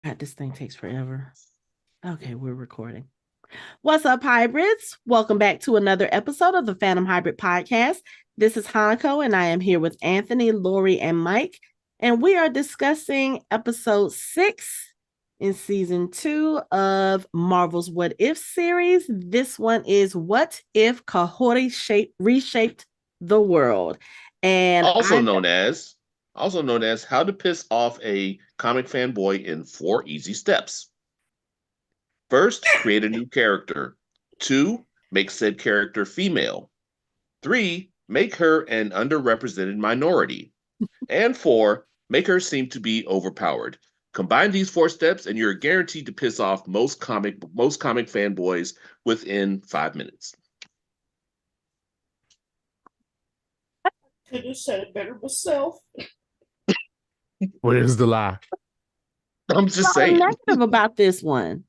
God, this thing takes forever. Okay, we're recording. What's up, hybrids? Welcome back to another episode of the Phantom Hybrid Podcast. This is Hanako, and I am here with Anthony, Lori, and Mike. And we are discussing episode 6 in season 2 of Marvel's What If series. This one is What If Kahhori reshaped the world? And Also I known as also known as how to piss off a comic fanboy in 4 easy steps. First, create a new character. Two, make said character female. Three, make her an underrepresented minority. And four, make her seem to be overpowered. Combine these 4 steps and you're guaranteed to piss off most comic fanboys within 5 minutes. Could have said it better myself. Where's the lie? I'm just a lot of saying. negative about this one.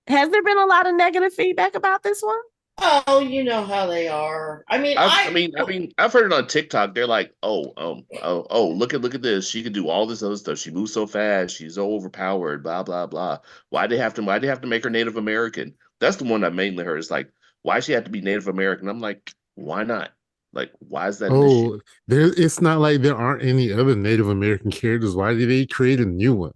Has there been a lot of negative feedback about this one? Oh, you know how they are. I've heard it on TikTok. They're like, look at this. She can do all this other stuff. She moves so fast. She's so overpowered. Blah blah blah. Why they have to make her Native American? That's the one I mainly heard. It's like, why she have to be Native American? I'm like, why not? Like, why is that an issue? It's not like there aren't any other Native American characters. Why did they create a new one?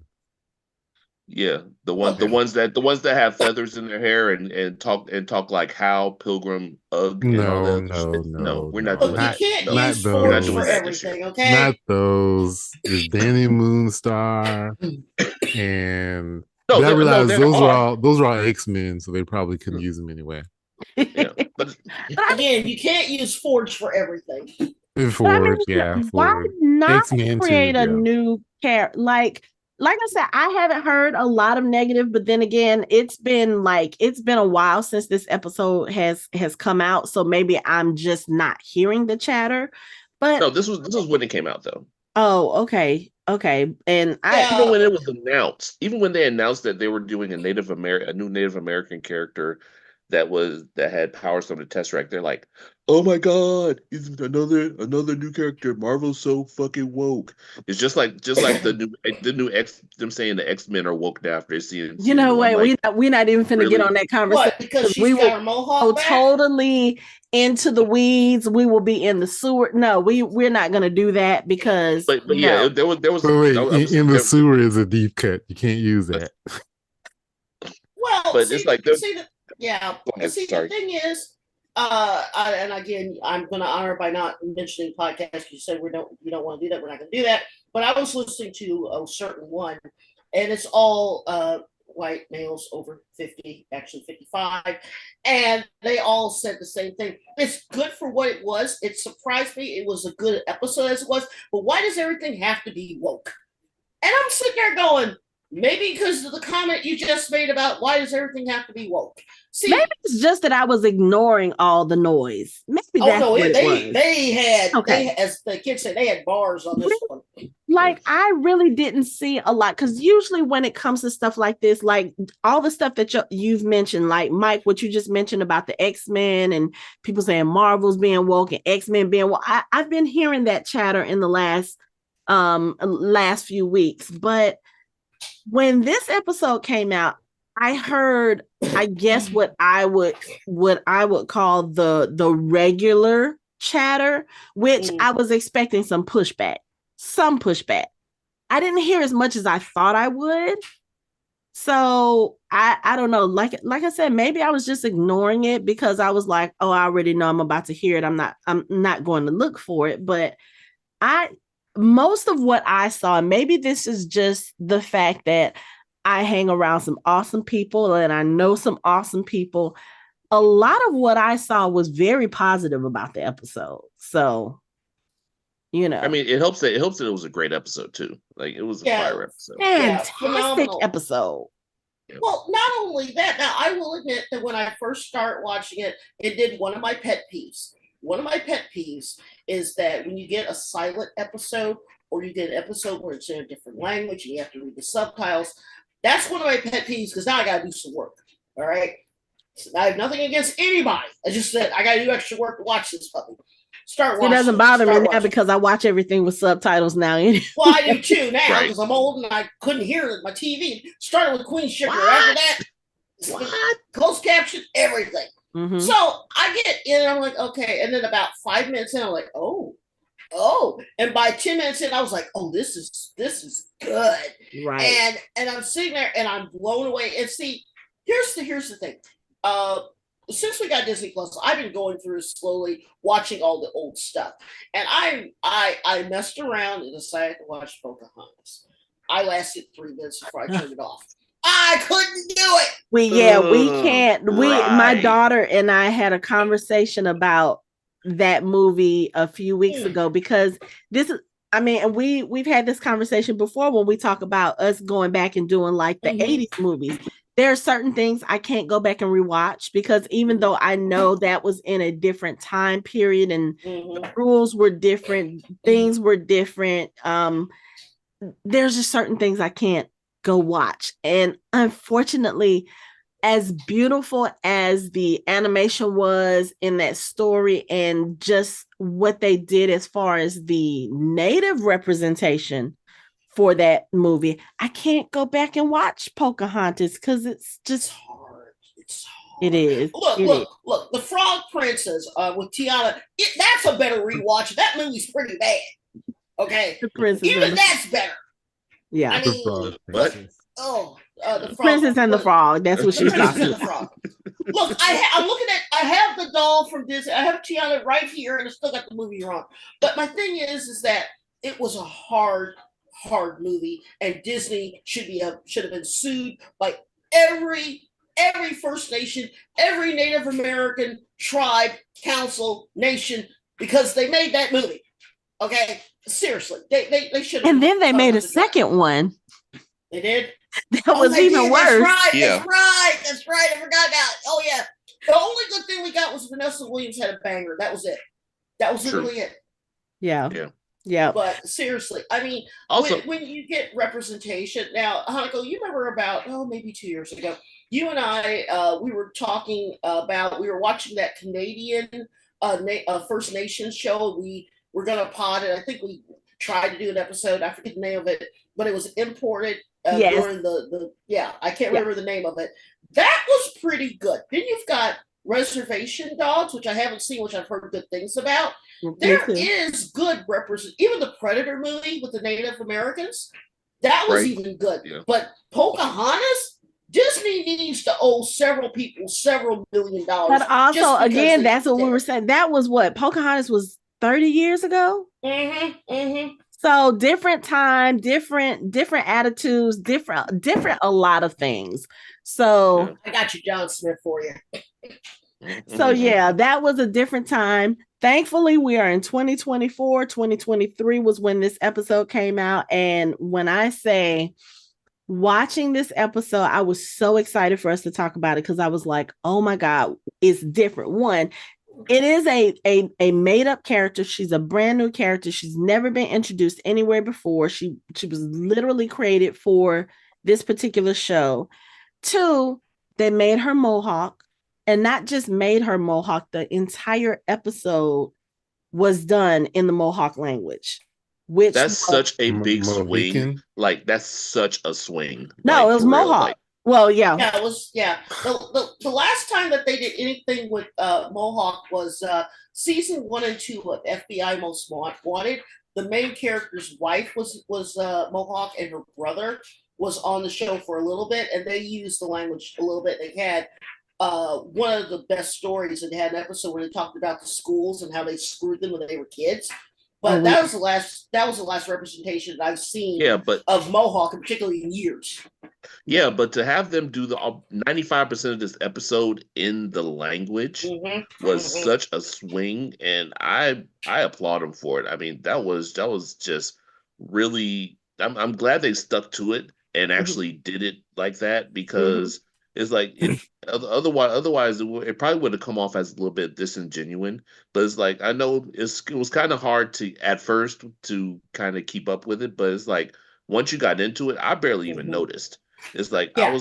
Yeah, the ones that have feathers in their hair and talk like Hal Pilgrim Ugg and all No, that no, shit. no, We're not no. doing Look, that. you can't No, use we're not forge doing for that this year. everything, okay? Not those. It's Danny Moonstar, and No, I there realized there are. those are all X-Men, so they probably couldn't use them anyway. Yeah, but Again, you can't use forge for everything. And But I Ford, mean, yeah, why Ford. not X-Men too, create a yeah. new character? Like I said, I haven't heard a lot of negative, but then again, it's been a while since this episode has come out, so maybe I'm just not hearing the chatter. But no, this was when it came out though. oh, okay, and I Even Yeah, when it was announced, even when they announced that they were doing a new Native American character that had powers from the Tesseract, they're like, "Oh my God, it's another new character. Marvel's so fucking woke." It's just like the new X them saying the X-Men are woke now after you season know one. I'm what, like, we're not even finna get really? on that conversation what? Because because she's we got will her go mohawk back? totally into the weeds. We will be in the sewer. No, we're not gonna do that because But yeah, no. there was But wait, I'm in saying the there, sewer is a deep cut. You can't use but that. Well, but it's like there. yeah, Go but ahead, see, the sorry. thing is, and again, I'm going to honor by not mentioning podcasts. You said you don't want to do that. We're not going to do that. But I was listening to a certain one, and it's all white males over 50, actually 55, and they all said the same thing. It's good for what it was. It surprised me. It was a good episode as it was. But why does everything have to be woke? And I'm sitting there going, maybe because of the comment you just made about why does everything have to be woke? Maybe See, it's just that I was ignoring all the noise. Maybe oh that's no, what it they was. they had Okay. they as the kids say they had bars on this one. Like I really didn't see a lot because usually when it comes to stuff like this, like all the stuff that you've mentioned, like Mike, what you just mentioned about the X-Men and people saying Marvel's being woke and X-Men being woke, I've been hearing that chatter in the last few weeks. But when this episode came out, I heard, I guess what I would call the regular chatter, which I was expecting some pushback. Some pushback. I didn't hear as much as I thought I would. So I don't know. Like I said, maybe I was just ignoring it because I was like, oh, I already know I'm about to hear it. I'm not going to look for it. But I most of what I saw, maybe this is just the fact that I hang around some awesome people and I know some awesome people. A lot of what I saw was very positive about the episode. So, you I know, mean, it helps that it was a great episode too. Like it was a Yeah, fire episode. yeah, fantastic phenomenal. episode. Yeah. Well, not only that, now I will admit that when I first started watching it, it did one of my pet peeves. One of my pet peeves is that when you get a silent episode or you get an episode where it's in a different language and you have to read the subtitles, that's one of my pet peeves because now I got to do some work. All right. So I have nothing against anybody. I just said I got to do extra work to watch this puppy. start It watching. doesn't bother me Start now watching. because I watch everything with subtitles now. Anyway. Well, I do too now Right. because I'm old and I couldn't hear my TV. Started with Queen Sugar. What? After that, What? closed caption, everything. Mhm. So I get in, I'm like, okay. And then about 5 minutes in, I'm like, oh. And by 10 minutes in, I was like, oh, this is good. Right. And I'm sitting there and I'm blown away. And see, here's the thing. Since we got Disney Plus, I've been going through slowly watching all the old stuff. And I messed around and decided to watch Pocahontas. I lasted 3 minutes before I turned it off. I couldn't do it. We can't. My Right. daughter and I had a conversation about that movie a few weeks ago because this is, I mean, and we've had this conversation before when we talk about us going back and doing like the 80s movies. There are certain things I can't go back and rewatch because even though I know that was in a different time period and the rules were different, things were different. There's just certain things I can't go watch. And unfortunately, as beautiful as the animation was in that story and just what they did as far as the native representation for that movie, I can't go back and watch Pocahontas because it's just hard. It's hard. It is. Look. The Frog Princess with Tiana. That's a better rewatch. That movie's pretty bad. Okay, the princess. Even that's better. Yeah. I mean, What? The Frog, Princess and the Frog. That's what she's talking about. Look, I'm looking at. I have the doll from Disney. I have Tiana right here, and I still got the movie wrong. But my thing is that it was a hard movie, and Disney should have been sued by every First Nation, every Native American tribe, council, nation, because they made that movie. Okay, seriously, they should. And then they made a second one. They did. That was even worse. That's right. I forgot that. Oh yeah. The only good thing we got was Vanessa Williams had a banger. That was it. That was literally it. Yeah. But seriously, I mean, also, when you get representation now, Hanako, you remember about maybe 2 years ago, you and I we were talking about, we were watching that Canadian First Nations show. We were gonna pod it. I think we tried to do an episode. I forget the name of it, but it was imported during the I can't remember the name of it. That was pretty good. Then you've got Reservation Dogs, which I haven't seen, which I've heard good things about. There is good even the Predator movie with the Native Americans, that was even good. Yeah. But Pocahontas, Disney needs to owe several people several $1 million. But also, again, that's what we were saying. That was what Pocahontas was 30 years ago. So different time, different attitudes, different a lot of things. So I got you, John Smith, for you. So yeah, that was a different time. Thankfully, we are in 2024. 2023 was when this episode came out. And when I say watching this episode, I was so excited for us to talk about it because I was like, oh my God, it's different. One, it is a made-up character. She's a brand new character. She's never been introduced anywhere before. She was literally created for this particular show. Two, they made her Mohawk. And not just made her Mohawk, the entire episode was done in the Mohawk language. Which that's such a big swing. Like, that's such a swing. No, it was Mohawk. Well, yeah. Yeah, it was, The last time that they did anything with Mohawk was season 1 and 2 of FBI Most Wanted. The main character's wife was Mohawk, and her brother was on the show for a little bit, and they used the language a little bit. They had one of the best stories, and they had an episode where they talked about the schools and how they screwed them when they were kids. But that was the last representation that I've seen of Mohawk, and particularly in years. Yeah, but to have them do the 95% of this episode in the language was such a swing, and I applaud them for it. I mean, that was just really. I'm glad they stuck to it and actually did it like that, because it's like otherwise it probably would have come off as a little bit disingenuous. But it's like, I know it was kind of hard to at first to kind of keep up with it, but it's like once you got into it, I barely even noticed. It's like Yeah. I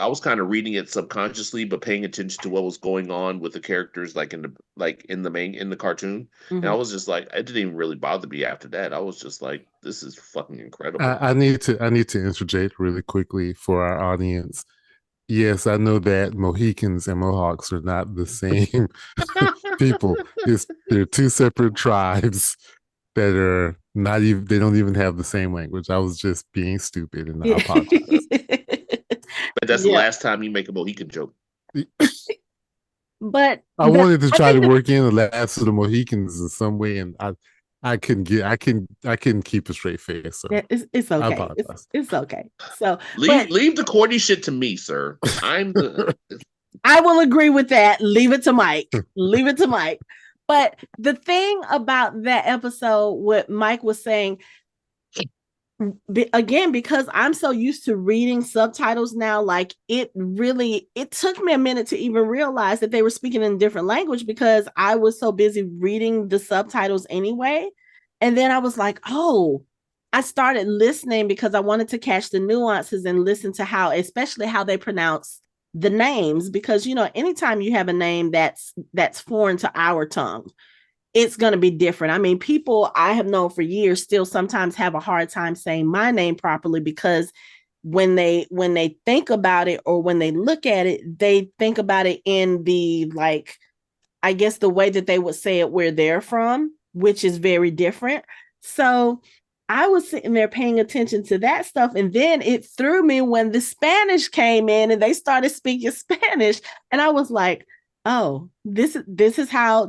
was kind of reading it subconsciously, but paying attention to what was going on with the characters, like in the cartoon. And I was just like, it didn't even really bother me after that. I was just like, this is fucking incredible. I need to interject really quickly for our audience. Yes, I know that Mohicans and Mohawks are not the same people. They're two separate tribes that are not even, they don't even have the same language. I was just being stupid and I apologize. But that's the last time you make a Mohican joke. But I wanted to try to think work in the last of the Mohicans in some way, and I couldn't keep a straight face. So it's I okay. apologize. It's okay. So leave the corny shit to me, sir. I will agree with that. Leave it to Mike. Leave it to Mike. But the thing about that episode, what Mike was saying, again, because I'm so used to reading subtitles now, like it took me a minute to even realize that they were speaking in a different language because I was so busy reading the subtitles anyway. And then I was like, oh, I started listening because I wanted to catch the nuances and listen to especially how they pronounce the names, because anytime you have a name that's foreign to our tongue, it's going to be different. I mean, people I have known for years still sometimes have a hard time saying my name properly because when they think about it or when they look at it, they think about it in the, like, I guess the way that they would say it where they're from, which is very different. So I was sitting there paying attention to that stuff. And then it threw me when the Spanish came in and they started speaking Spanish. And I was like, oh, this is how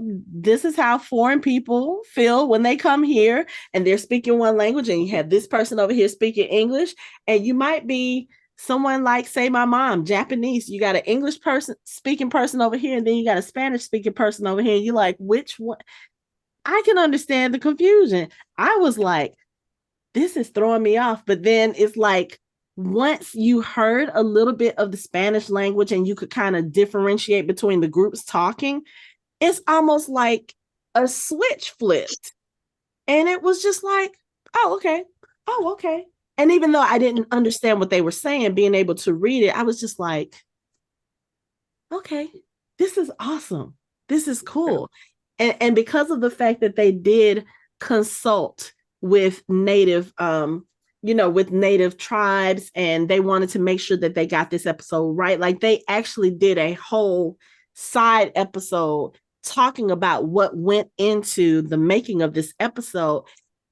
foreign people feel when they come here and they're speaking one language, and you have this person over here speaking English, and you might be someone like, say, my mom, Japanese. You got an English speaking person over here, and then you got a Spanish speaking person over here, and you're like, which one? I can understand the confusion. I was like, this is throwing me off. But then it's like, once you heard a little bit of the Spanish language and you could kind of differentiate between the groups talking, it's almost like a switch flipped. And it was just like, oh, okay. Oh, okay. And even though I didn't understand what they were saying, being able to read it, I was just like, okay, this is awesome. This is cool. And because of the fact that they did consult with native with native tribes, and they wanted to make sure that they got this episode right. Like, they actually did a whole side episode talking about what went into the making of this episode.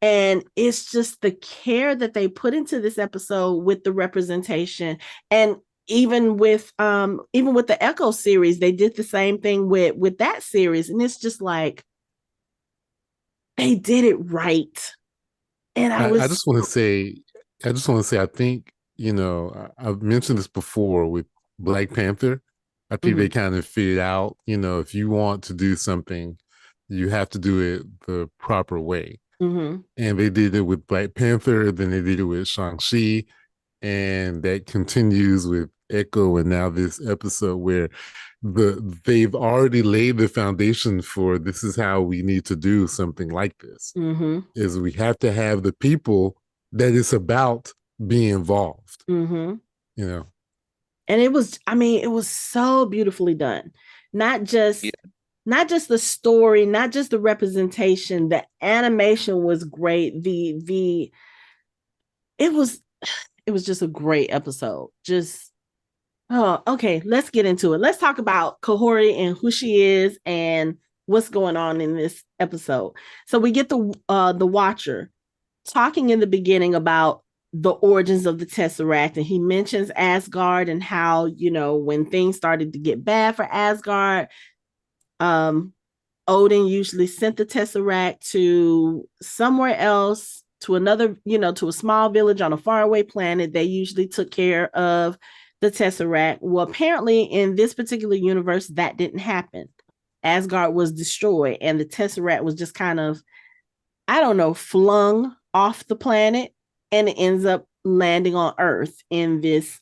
And it's just the care that they put into this episode with the representation. And even with the Echo series, they did the same thing with that series. And it's just like, they did it right. And I just want to say, I think, I've mentioned this before with Black Panther. I think they kind of figured out, if you want to do something, you have to do it the proper way. And they did it with Black Panther, then they did it with Shang-Chi, and that continues with Echo, and now this episode where they've already laid the foundation for, this is how we need to do something like this. Is we have to have the people that it's about be involved. And it was it was so beautifully done. Not just the story, not just the representation, the animation was great. It was just a great episode. Okay, let's get into it. Let's talk about Kahhori and who she is and what's going on in this episode. So we get the Watcher talking in the beginning about the origins of the Tessaract, and he mentions Asgard and how, when things started to get bad for Asgard, Odin usually sent the Tessaract to somewhere else, to another, to a small village on a faraway planet. They usually took care of the Tessaract. Well, apparently in this particular universe, that didn't happen. Asgard was destroyed, and the Tessaract was just kind of, I don't know, flung off the planet, and it ends up landing on Earth in this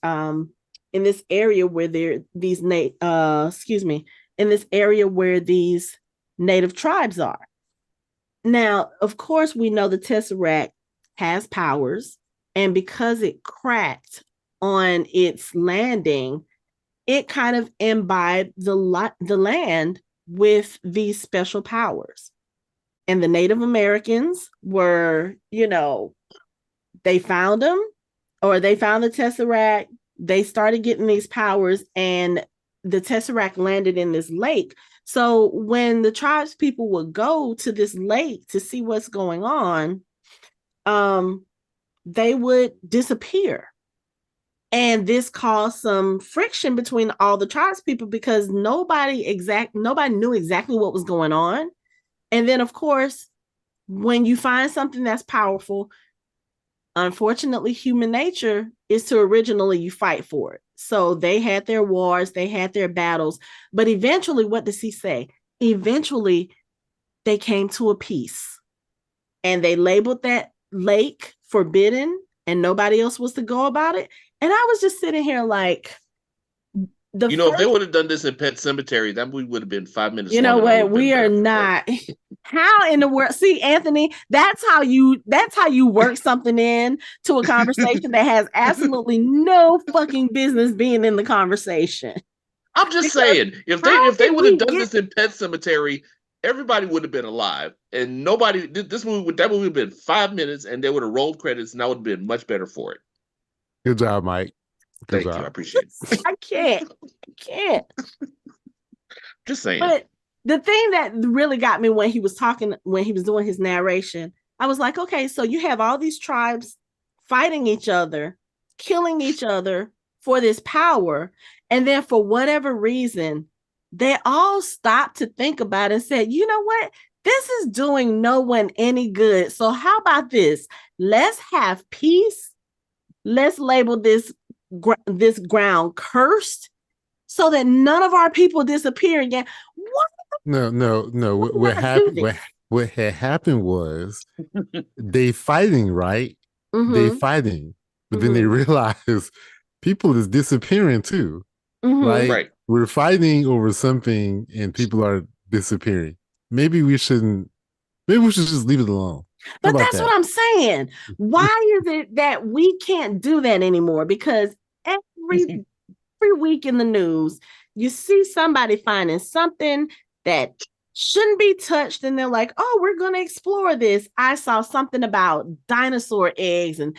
area where these native tribes are. Now, of course, we know the Tessaract has powers, and because it cracked on its landing, it kind of imbibed the land with these special powers. And the Native Americans were, they found them, or they found the Tesseract. They started getting these powers, and the Tesseract landed in this lake. So when the tribes people would go to this lake to see what's going on, they would disappear. And this caused some friction between all the tribes people because nobody knew exactly what was going on. And then, of course, when you find something that's powerful, unfortunately, human nature is to originally you fight for it. So they had their wars, they had their battles, but eventually, what does he say? Eventually, they came to a peace, and they labeled that lake forbidden, and nobody else was to go about it. And I was just sitting here like, if they would have done this in Pet Cemetery, that movie would have been 5 minutes. You know what? We are not. How in the world? See, Anthony, that's how you work something in to a conversation that has absolutely no fucking business being in the conversation. I'm just saying, if they would have done this in Pet Cemetery, everybody would have been alive, and nobody. That movie would have been 5 minutes, and they would have rolled credits, and I would have been much better for it. Good job, Mike. Thank you. I appreciate it. I can't. Just saying. But the thing that really got me when he was doing his narration, I was like, okay, so you have all these tribes fighting each other, killing each other for this power. And then for whatever reason, they all stopped to think about it and said, you know what? This is doing no one any good. So how about this? Let's have peace. Let's label this ground cursed so that none of our people disappear again. What? No. What had happened was they fighting, right? Mm-hmm. They fighting, but then they realize people is disappearing too. Mm-hmm. Right? We're fighting over something and people are disappearing. Maybe we should just leave it alone. But that's what I'm saying. Why is it that we can't do that anymore? Because every week in the news, you see somebody finding something that shouldn't be touched, and they're like, oh, we're going to explore this. I saw something about dinosaur eggs and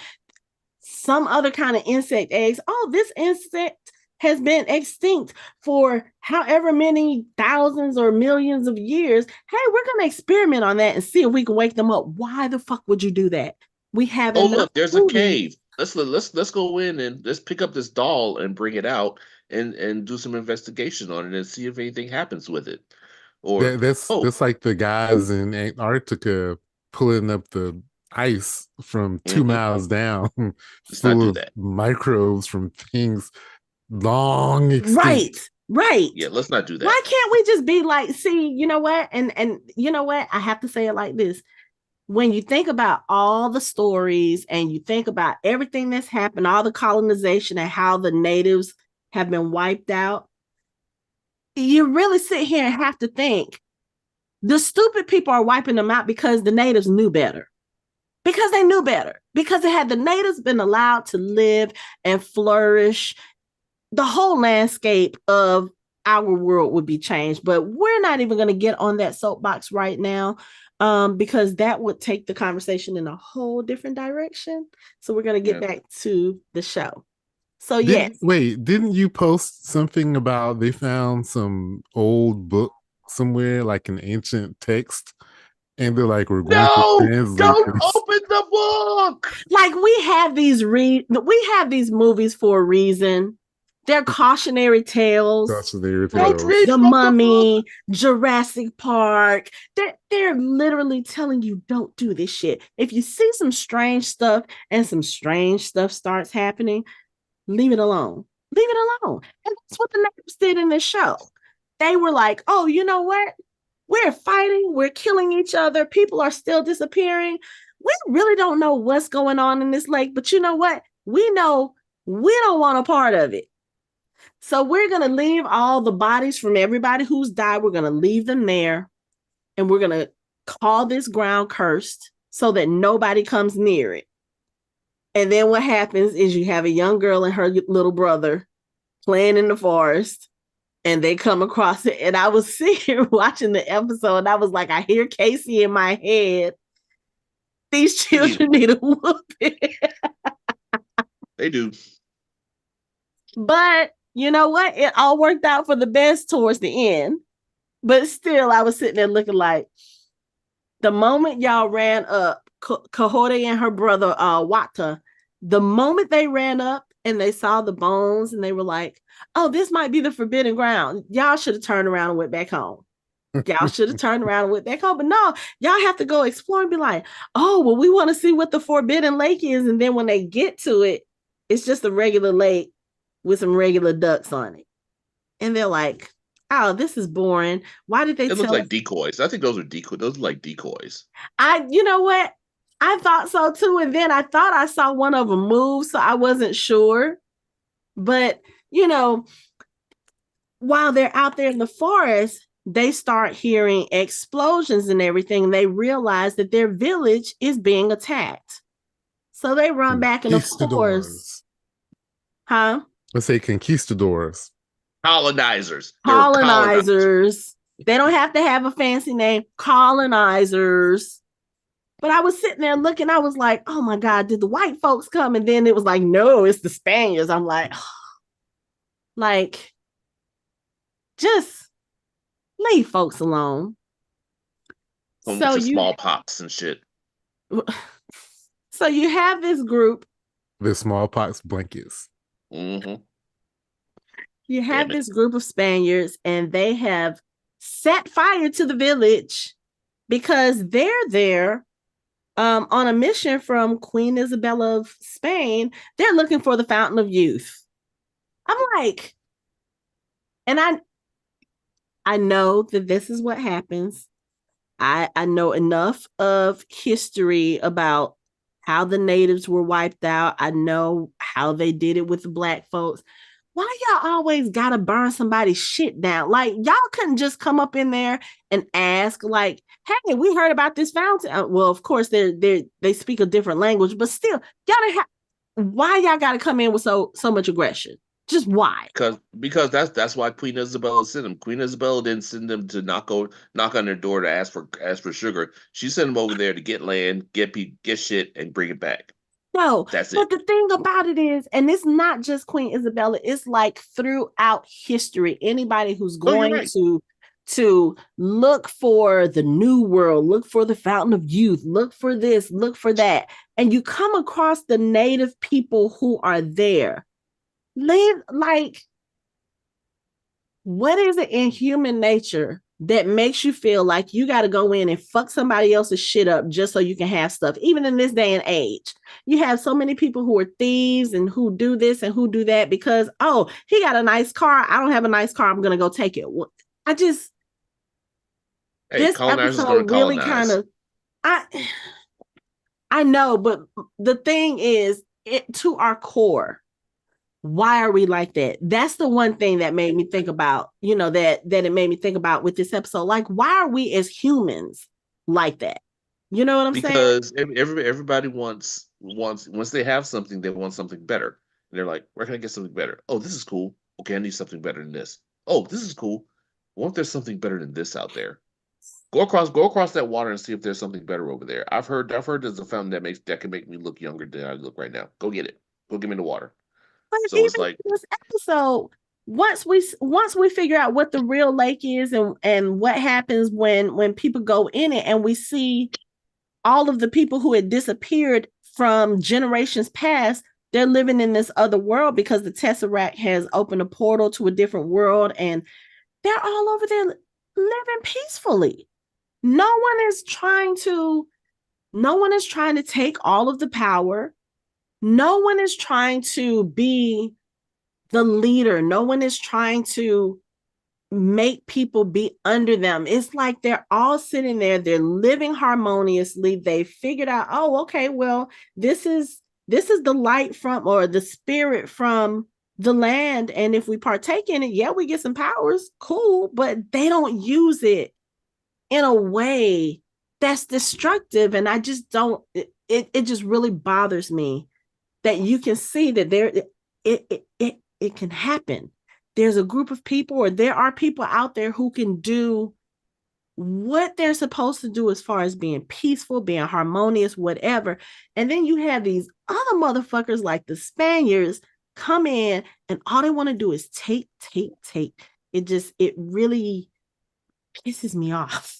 some other kind of insect eggs. Oh, this insect has been extinct for however many thousands or millions of years. Hey, we're going to experiment on that and see if we can wake them up. Why the fuck would you do that? We have. Oh, look, there's a cave. Let's go in and let's pick up this doll and bring it out and do some investigation on it and see if anything happens with it. Or that's like the guys in Antarctica pulling up the ice from 2 miles down, full of microbes from things long extinct. Right. Yeah, let's not do that. Why can't we just be like, see, you know what? And you know what? I have to say it like this. When you think about all the stories and you think about everything that's happened, all the colonization and how the natives have been wiped out, you really sit here and have to think the stupid people are wiping them out because the natives knew better. Because they knew better. Because had the natives been allowed to live and flourish, the whole landscape of our world would be changed. But we're not even going to get on that soapbox right now, because that would take the conversation in a whole different direction. So we're going to get back to the show. So yes. Wait, didn't you post something about they found some old book somewhere, like an ancient text? And they're like, we're going to translate. Don't open the book. Like we have these movies for a reason. They're cautionary tales. The Mummy, Jurassic Park. They're literally telling you don't do this shit. If you see some strange stuff and some strange stuff starts happening, leave it alone. Leave it alone. And that's what the natives did in this show. They were like, oh, you know what? We're fighting. We're killing each other. People are still disappearing. We really don't know what's going on in this lake. But you know what? We know we don't want a part of it. So we're going to leave all the bodies from everybody who's died. We're going to leave them there. And we're going to call this ground cursed so that nobody comes near it. And then what happens is you have a young girl and her little brother playing in the forest, and they come across it. And I was sitting here watching the episode, and I was like, I hear Casey in my head. These children need a whooping. They do. But you know what? It all worked out for the best towards the end. But still, I was sitting there looking like, the moment y'all ran up, Kahhori and her brother, Wata, the moment they ran up and they saw the bones and they were like, oh, this might be the forbidden ground. Y'all should have turned around and went back home. Y'all should have turned around and went back home. But no, y'all have to go explore and be like, oh, well, we want to see what the forbidden lake is. And then when they get to it, it's just a regular lake with some regular ducks on it. And they're like, oh, this is boring. Why did they It tell looks like us? decoys. I think those are decoys. Those are like decoys. You know what? I thought so too. And then I thought I saw one of them move, so I wasn't sure. But, while they're out there in the forest, they start hearing explosions and everything. And they realize that their village is being attacked. So they run back in the forest. Conquistadors. Huh? Let's say conquistadors. Colonizers. They were Colonizers. They don't have to have a fancy name. Colonizers. But I was sitting there looking, I was like, oh my God, did the white folks come? And then it was like, no, it's the Spaniards. I'm like, just leave folks alone. So smallpox and shit. So you have this group. The smallpox blankets. Mm-hmm. You have this group of Spaniards, and they have set fire to the village because they're there on a mission from Queen Isabella of Spain. They're looking for the Fountain of Youth. I'm like, and I know that this is what happens. I know enough of history about how the natives were wiped out. I know how they did it with the black folks. Why y'all always gotta burn somebody's shit down? Like, y'all couldn't just come up in there and ask, like, hey, we heard about this fountain. Well, of course, they speak a different language, but still, why y'all gotta come in with so much aggression? Just why? Because that's why Queen Isabella sent them. Queen Isabella didn't send them to knock on their door to ask for sugar. She sent them over there to get land, get shit, and bring it back. No, that's but the thing about it is, and it's not just Queen Isabella, it's like throughout history, anybody who's going to look for the new world, look for the Fountain of Youth, look for this, look for that, and you come across the native people who are there. What is it in human nature that makes you feel like you got to go in and fuck somebody else's shit up just so you can have stuff? Even in this day and age, you have so many people who are thieves and who do this and who do that because, oh, he got a nice car. I don't have a nice car. I'm going to go take it. This episode really kind of, I know, but the thing is, to our core, why are we like that? That's the one thing that made me think about, that it made me think about with this episode. Like, why are we as humans like that? You know what I'm saying? Because everybody wants once they have something, they want something better. And they're like, where can I get something better? Oh, this is cool. Okay, I need something better than this. Oh, this is cool. What if there's something better than this out there? Go across that water and see if there's something better over there. I've heard there's a fountain that can make me look younger than I look right now. Go get it. Go get me in the water. But so even it's like this episode, once we figure out what the real lake is and what happens when people go in it, and we see all of the people who had disappeared from generations past, they're living in this other world because the Tessaract has opened a portal to a different world, and they're all over there living peacefully. No one is trying to take all of the power. No one is trying to be the leader. No one is trying to make people be under them. It's like they're all sitting there. They're living harmoniously. They figured out, oh, okay, well, this is the light from, or the spirit from the land. And if we partake in it, yeah, we get some powers. Cool. But they don't use it in a way that's destructive. And I just don't, it just really bothers me that you can see that it can happen. There's a group of people, or there are people out there who can do what they're supposed to do as far as being peaceful, being harmonious, whatever. And then you have these other motherfuckers like the Spaniards come in and all they want to do is take. It really pisses me off.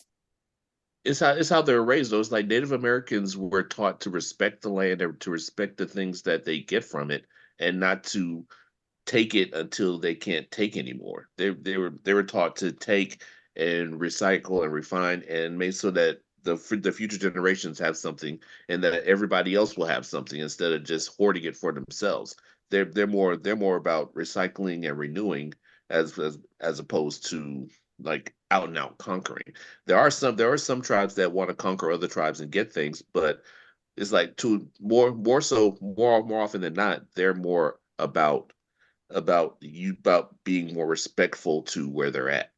It's how they're raised, though. It's like Native Americans were taught to respect the land and to respect the things that they get from it, and not to take it until they can't take anymore. They were taught to take and recycle and refine and make so that the future generations have something, and that everybody else will have something, instead of just hoarding it for themselves. They're more about recycling and renewing, as opposed to like out and out conquering. There are some tribes that want to conquer other tribes and get things, but it's like more often than not, they're more about being more respectful to where they're at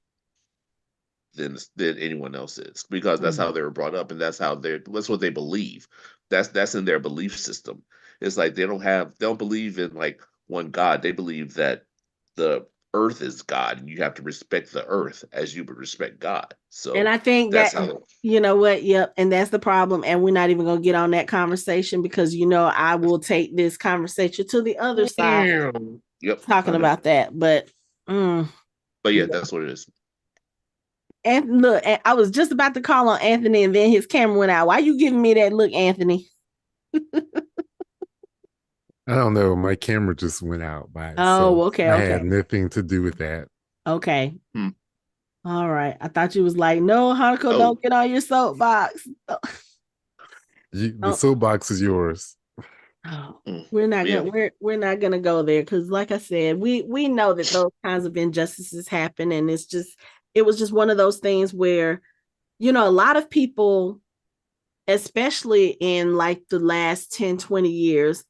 than anyone else is, because that's how they were brought up, and that's what they believe. That's in their belief system. It's like they don't believe in like one God. They believe that the earth is God, and you have to respect the earth as you would respect God. So, and I think that's that, how. you know what, yep, and that's the problem. And we're not even going to get on that conversation, because I will take this conversation to the other side. Yep, Talking about that, but yeah, that's what it is. And look, I was just about to call on Anthony, and then his camera went out. Why you giving me that look, Anthony? I don't know. My camera just went out by itself. Oh, okay. I had nothing to do with that. Okay. All right. I thought you was like, no, Hanako, don't get on your soapbox. The soapbox is yours. Oh, we're not gonna go there, because like I said, we know that those kinds of injustices happen, and it was just one of those things where, a lot of people, especially in like the last 10, 20 years,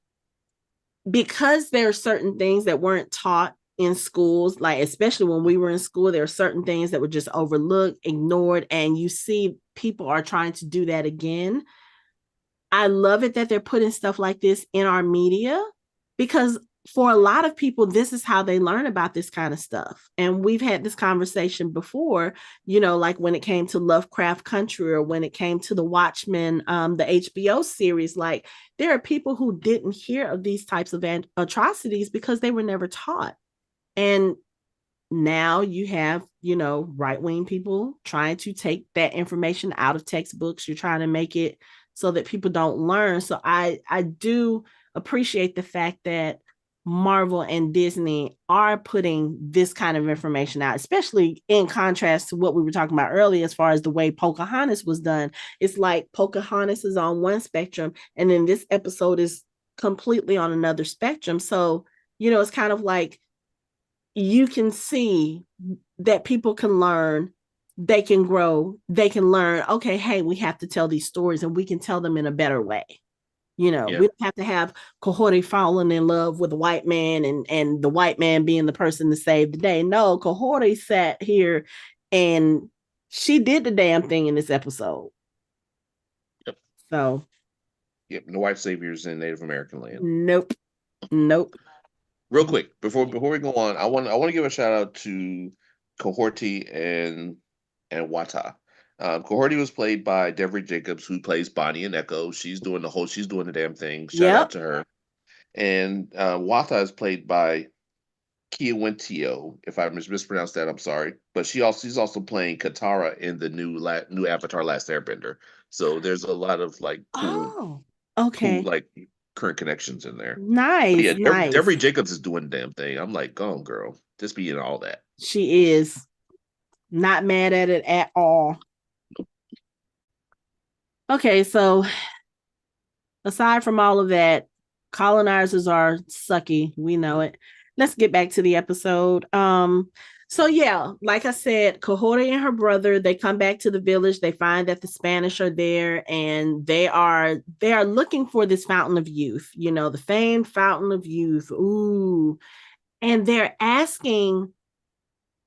because there are certain things that weren't taught in schools, like especially when we were in school, there are certain things that were just overlooked, ignored, and you see people are trying to do that again. I love it that they're putting stuff like this in our media, because for a lot of people, this is how they learn about this kind of stuff. And we've had this conversation before, like when it came to Lovecraft Country, or when it came to the Watchmen, the HBO series. Like, there are people who didn't hear of these types of atrocities because they were never taught. And now you have, right-wing people trying to take that information out of textbooks. You're trying to make it so that people don't learn. So I do appreciate the fact that Marvel and Disney are putting this kind of information out, especially in contrast to what we were talking about earlier, as far as the way Pocahontas was done. It's like Pocahontas is on one spectrum, and then this episode is completely on another spectrum. So, it's kind of like, you can see that people can learn, they can grow, they can learn, okay, hey, we have to tell these stories, and we can tell them in a better way. We don't have to have Kahhori falling in love with a white man, and the white man being the person to save the day. No, Kahhori sat here and she did the damn thing in this episode. Yep. So. Yep. No white saviors in Native American land. Nope. Real quick, before we go on, I want to give a shout out to Kahhori and Wata. Kahhori was played by Devery Jacobs, who plays Bonnie and Echo. She's doing the damn thing. Shout out to her. And Wata is played by Kia Wentio. If I mispronounced that, I'm sorry. But she's also playing Katara in the new Avatar: Last Airbender. So there's a lot of like cool, like current connections in there. Nice. But yeah, nice. Devery Jacobs is doing the damn thing. I'm like, go on, girl. Just be in all that. She is. Not mad at it at all. Okay, so aside from all of that, colonizers are sucky. We know it. Let's get back to the episode. So yeah, like I said, Kahhori and her brother, they come back to the village. They find that the Spanish are there, and they are looking for this fountain of youth, the famed fountain of youth. Ooh. And they're asking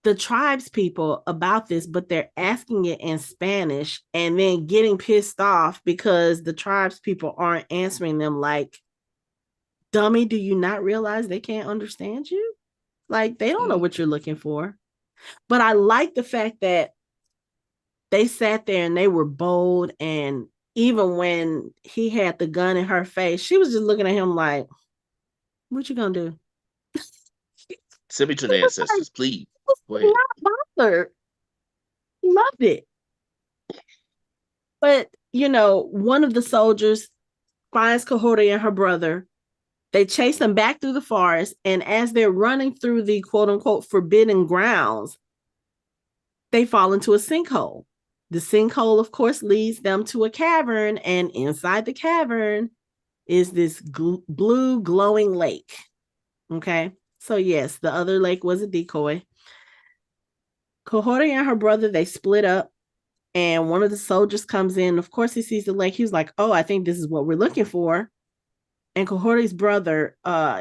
the tribes people about this, but they're asking it in Spanish, and then getting pissed off because the tribes people aren't answering them like dummy, do you not realize they can't understand you? Like, they don't know what you're looking for. But I like the fact that they sat there and they were bold. And even when he had the gun in her face, she was just looking at him like, what you gonna do? Send me to the ancestors, please. Go ahead. Not bothered. Loved it. But, one of the soldiers finds Kahhori and her brother. They chase them back through the forest. And as they're running through the quote unquote forbidden grounds, they fall into a sinkhole. The sinkhole, of course, leads them to a cavern. And inside the cavern is this blue glowing lake. Okay. So yes, the other lake was a decoy. Kahhori and her brother, they split up. And one of the soldiers comes in. Of course, he sees the lake. He's like, oh, I think this is what we're looking for. And Kahhori's brother,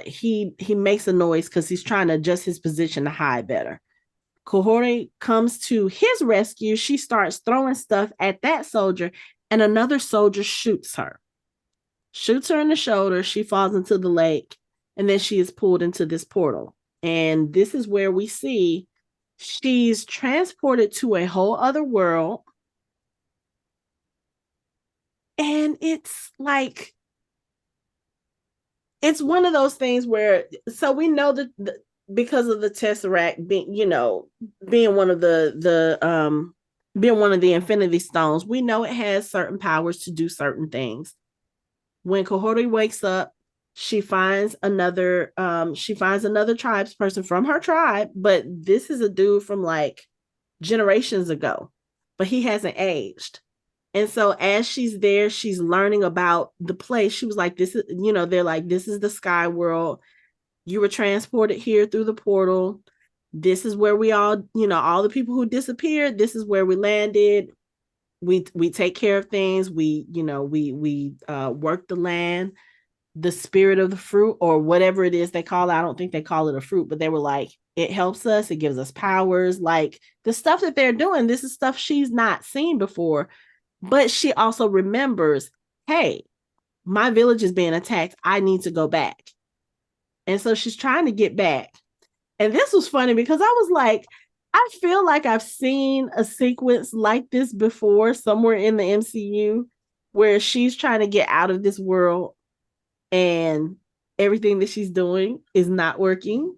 he makes a noise because he's trying to adjust his position to hide better. Kahhori comes to his rescue. She starts throwing stuff at that soldier, and another soldier shoots her in the shoulder. She falls into the lake, and then she is pulled into this portal. And this is where we see she's transported to a whole other world. And it's like, it's one of those things where, so we know that because of the Tessaract being, being one of being one of the Infinity Stones, we know it has certain powers to do certain things. When Kahhori wakes up, she finds another tribes person from her tribe, but this is a dude from like generations ago, but he hasn't aged. And so as she's there, she's learning about the place. She was like, this is, they're like, this is the sky world. You were transported here through the portal. This is where we all the people who disappeared, this is where we landed. We take care of things. We work the land. The spirit of the fruit, or whatever it is they call it. I don't think they call it a fruit, but they were like, it helps us. It gives us powers. Like the stuff that they're doing, this is stuff she's not seen before. But she also remembers, hey, my village is being attacked. I need to go back. And so she's trying to get back. And this was funny because I was like, I feel like I've seen a sequence like this before somewhere in the MCU where she's trying to get out of this world and everything that she's doing is not working.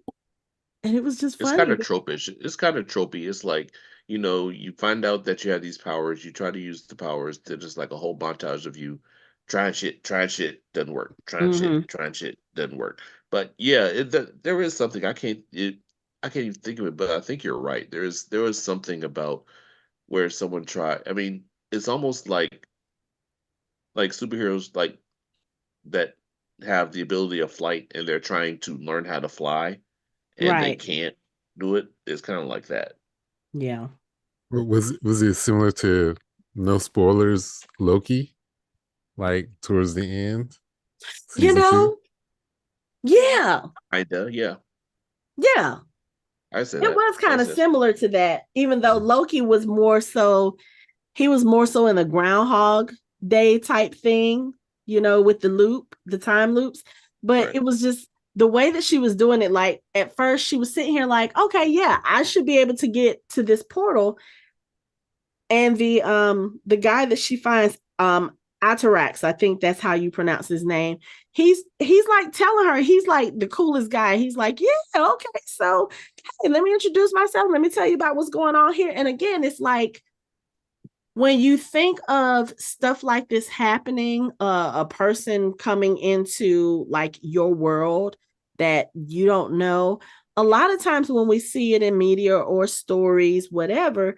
And it was just funny. It's kind of tropish. It's kind of tropey. It's like, you find out that you have these powers, you try to use the powers, they're just like a whole montage of you trying shit, doesn't work, trying shit, doesn't work. But yeah, there is something I can't even think of it, but I think you're right. There was something about where someone tried. I mean, it's almost like superheroes like that have the ability of flight and they're trying to learn how to fly and they can't do it. It's kind of like that. Yeah. Was it similar to, no spoilers, Loki? Like towards the end? Season 2? Yeah. Kinda, yeah. Yeah. I said it was kind of similar to that, even though Loki was more so in the Groundhog Day type thing, with the time loops. But It was just the way that she was doing it. Like at first she was sitting here like, okay, yeah, I should be able to get to this portal. And the guy that she finds, Atarax, I think that's how you pronounce his name. He's like telling her, he's like the coolest guy. He's like, yeah, okay, so hey, let me introduce myself. Let me tell you about what's going on here. And again, it's like, when you think of stuff like this happening, a person coming into like your world that you don't know, a lot of times when we see it in media or stories, whatever,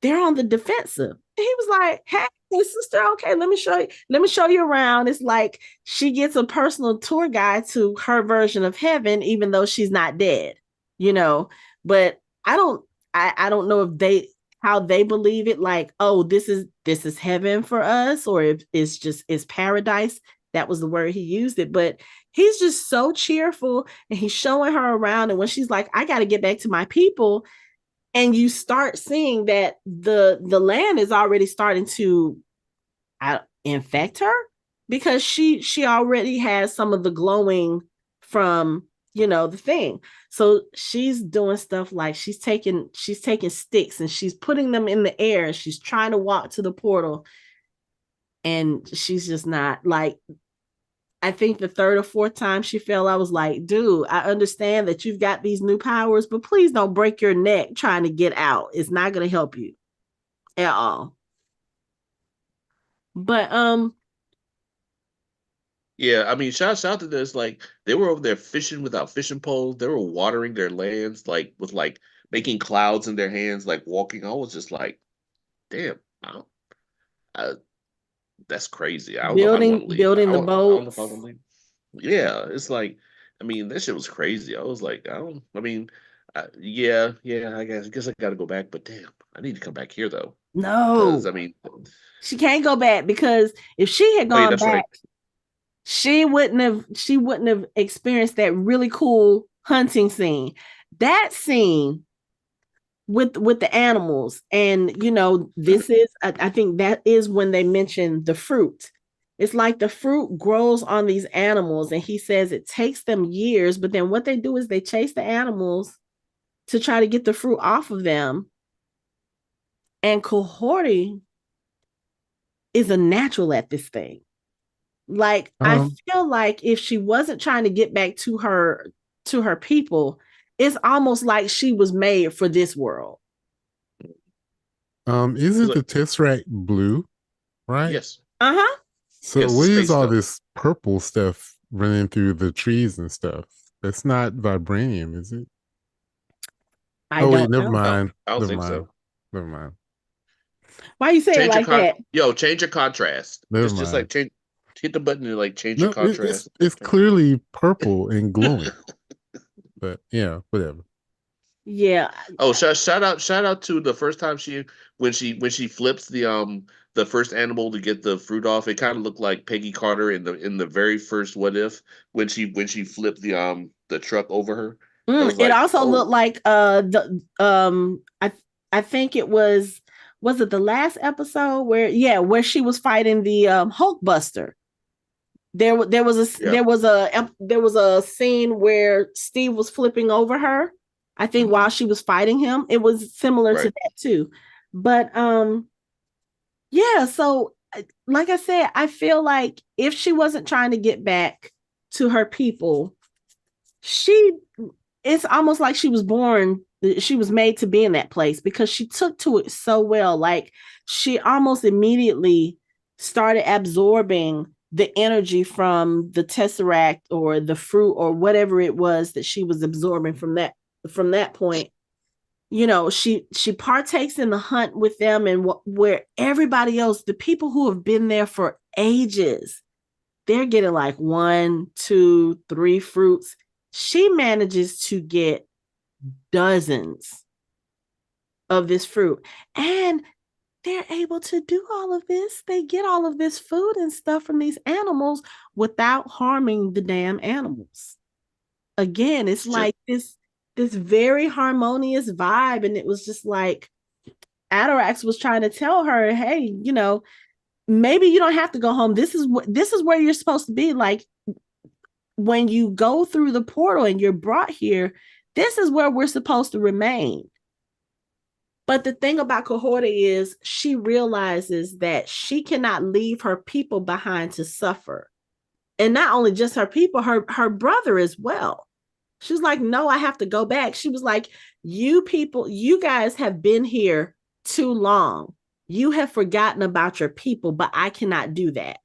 they're on the defensive. He was like, hey, sister, okay, let me show you around. It's like she gets a personal tour guide to her version of heaven, even though she's not dead, but I don't know if how they believe it, like, oh, this is heaven for us, or if it's paradise. That was the word he used it. But he's just so cheerful and he's showing her around. And when she's like, I got to get back to my people, and you start seeing that the land is already starting to infect her, because she already has some of the glowing from, the thing. So she's doing stuff like she's taking sticks and she's putting them in the air and she's trying to walk to the portal, and she's just not like, I think the third or fourth time she fell, I was like, dude, I understand that you've got these new powers, but please don't break your neck trying to get out. It's not going to help you at all. But Yeah, I mean, shout out to this. Like, they were over there fishing without fishing poles. They were watering their lands, like with like making clouds in their hands, like walking. I was just like, damn, I, that's crazy. I don't know if I want to leave. building the I don't know if I boats. want to leave. Yeah, it's like, I mean, that shit was crazy. I was like, I don't. I mean, yeah. I guess I got to go back, but damn, I need to come back here though, because No, I mean, she can't go back, because if she had oh yeah, gone that's right. back, she wouldn't have experienced that really cool hunting scene. That scene with the animals, and this is, I think that is when they mention the fruit. It's like the fruit grows on these animals, and he says it takes them years, but then what they do is they chase the animals to try to get the fruit off of them. And Kahhori is a natural at this thing. Like, I feel like if she wasn't trying to get back to her people, it's almost like she was made for this world. Isn't the Tesseract blue, right? Yes, Uh-huh. So yes, what is space all stuff. this purple stuff running through the trees and stuff? That's not vibranium, is it? I Oh wait, don't never know. mind. I don't Never think mind. so. Never mind. Why you say it Change your like that? change your contrast. Never Just like mind. change, hit the button and like change your No, it's contrast. it's clearly purple and glowing. But yeah, whatever. Yeah. Oh, shout out to the first time when she flips the first animal to get the fruit off. It kind of looked like Peggy Carter in the very first What If, when she flipped the truck over her. It was It like, also looked oh like I think was it the last episode where she was fighting the Hulkbuster. There was a yeah, scene where Steve was flipping over her, I think, while she was fighting him. It was similar to right. that too. But yeah, so like I said, I feel like if she wasn't trying to get back to her people, she it's almost like she was made to be in that place, because she took to it so well. Like, she almost immediately started absorbing the energy from the Tesseract or the fruit or whatever it was that she was absorbing from that point. She partakes in the hunt with them, and where everybody else, the people who have been there for ages, they're getting like 1, 2, 3 fruits. She manages to get dozens of this fruit, and they're able to do all of this. They get all of this food and stuff from these animals without harming the damn animals. Again, it's It's just like this very harmonious vibe, and it was just like Atarax was trying to tell her, hey, maybe you don't have to go home. This is where you're supposed to be. Like, when you go through the portal and you're brought here, this is where we're supposed to remain. But the thing about Kahhori is she realizes that she cannot leave her people behind to suffer. And not only just her people, her brother as well. She's like, no, I have to go back. She was like, you people, you guys have been here too long. You have forgotten about your people, but I cannot do that.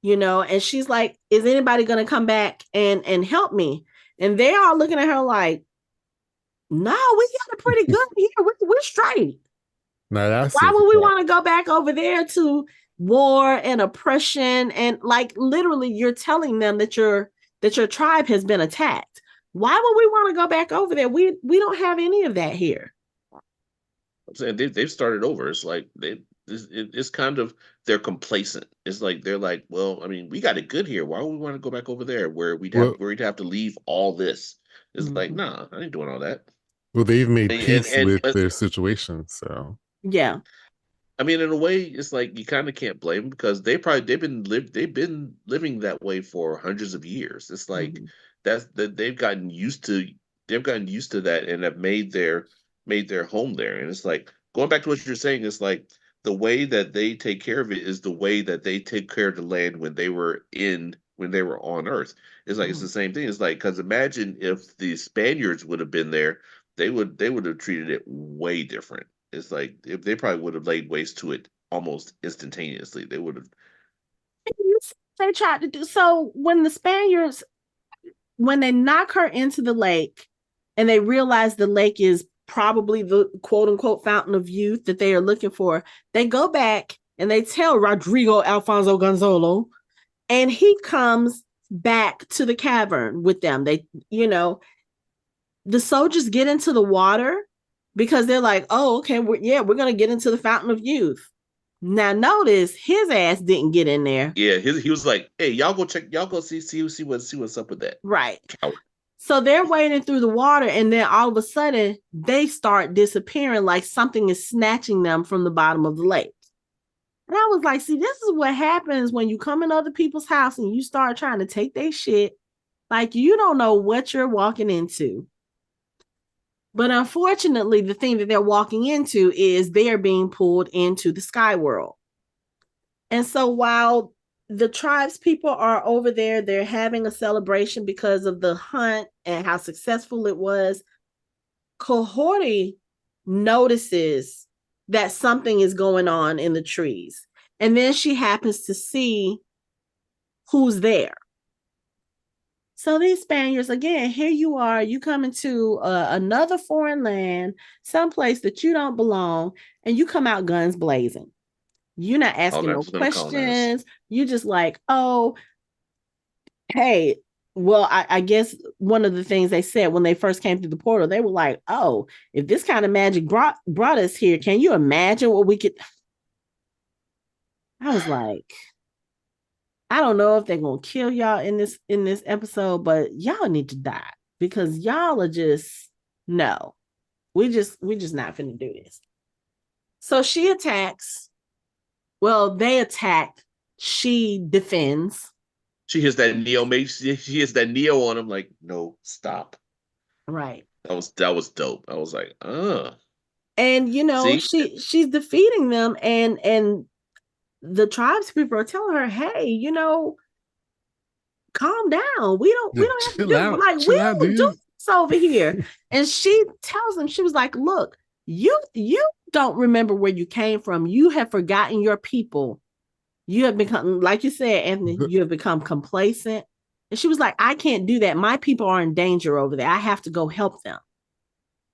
And she's like, is anybody going to come back and help me? And they're all looking at her like, no, we got it pretty good here. We're straight. Now that's Why it. would we want to go back over there to war and oppression? And like, literally, you're telling them that your tribe has been attacked. Why would we want to go back over there? We don't have any of that here. I'm saying they've started over. It's like it's kind of, they're complacent. It's like they're like, well, I mean, we got it good here. Why would we want to go back over there where Well, we'd have to leave all this? It's like, Mhm. nah, I ain't doing all that. they've made And peace with their situation, so Yeah. I mean, in a way, it's like you kind of can't blame them because they've been living that way for hundreds of years. It's like Mhm. that they've gotten used to that and have made their home there. And it's like going back to what you're saying, it's like the way that they take care of it is the way that they take care of the land when they were on Earth. It's like it's the Mhm. same thing. It's like because imagine if the Spaniards would have been there, they would have treated it way different. It's like if they probably would have laid waste to it almost instantaneously. They would have. They tried to do so when the Spaniards, when they knock her into the lake and they realize the lake is probably the quote unquote fountain of youth that they are looking for, they go back and they tell Rodrigo Alfonso Gonzalo, and he comes back to the cavern with them. They, the soldiers get into the water because they're like, oh, okay, we're going to get into the fountain of youth. Now, notice his ass didn't get in there. Yeah, he was like, "Hey, y'all go see what's up with that." Right. Coward. So they're wading through the water, and then all of a sudden they start disappearing, like something is snatching them from the bottom of the lake. And I was like, see, this is what happens when you come in other people's house and you start trying to take their shit. Like, you don't know what you're walking into. But unfortunately, the thing that they're walking into is they're being pulled into the sky world. And so while the tribes people are over there, they're having a celebration because of the hunt and how successful it was. Kahhori notices that something is going on in the trees. And then she happens to see who's there. So these Spaniards, again, here you are, you come into another foreign land, someplace that you don't belong, and you come out guns blazing. You're not asking no questions. You just like, oh, hey, well, I guess one of the things they said when they first came through the portal, they were like, oh, if this kind of magic brought us here, can you imagine what we could? I was like, I don't know if they're gonna kill y'all in this episode, but y'all need to die because y'all are just no. We just not finna do this. So she attacks. Well, they attack. She defends. She hits that Neo mate. She hits that Neo on him. Like, no, stop. Right. That was dope. I was like, And see, she's defeating them, and the tribes people are telling her, hey, calm down. We don't have to do like we don't do this over here. And she tells them, she was like, look, you don't remember where you came from. You have forgotten your people. You have become, like you said, Anthony, you have become complacent. And she was like, I can't do that. My people are in danger over there. I have to go help them.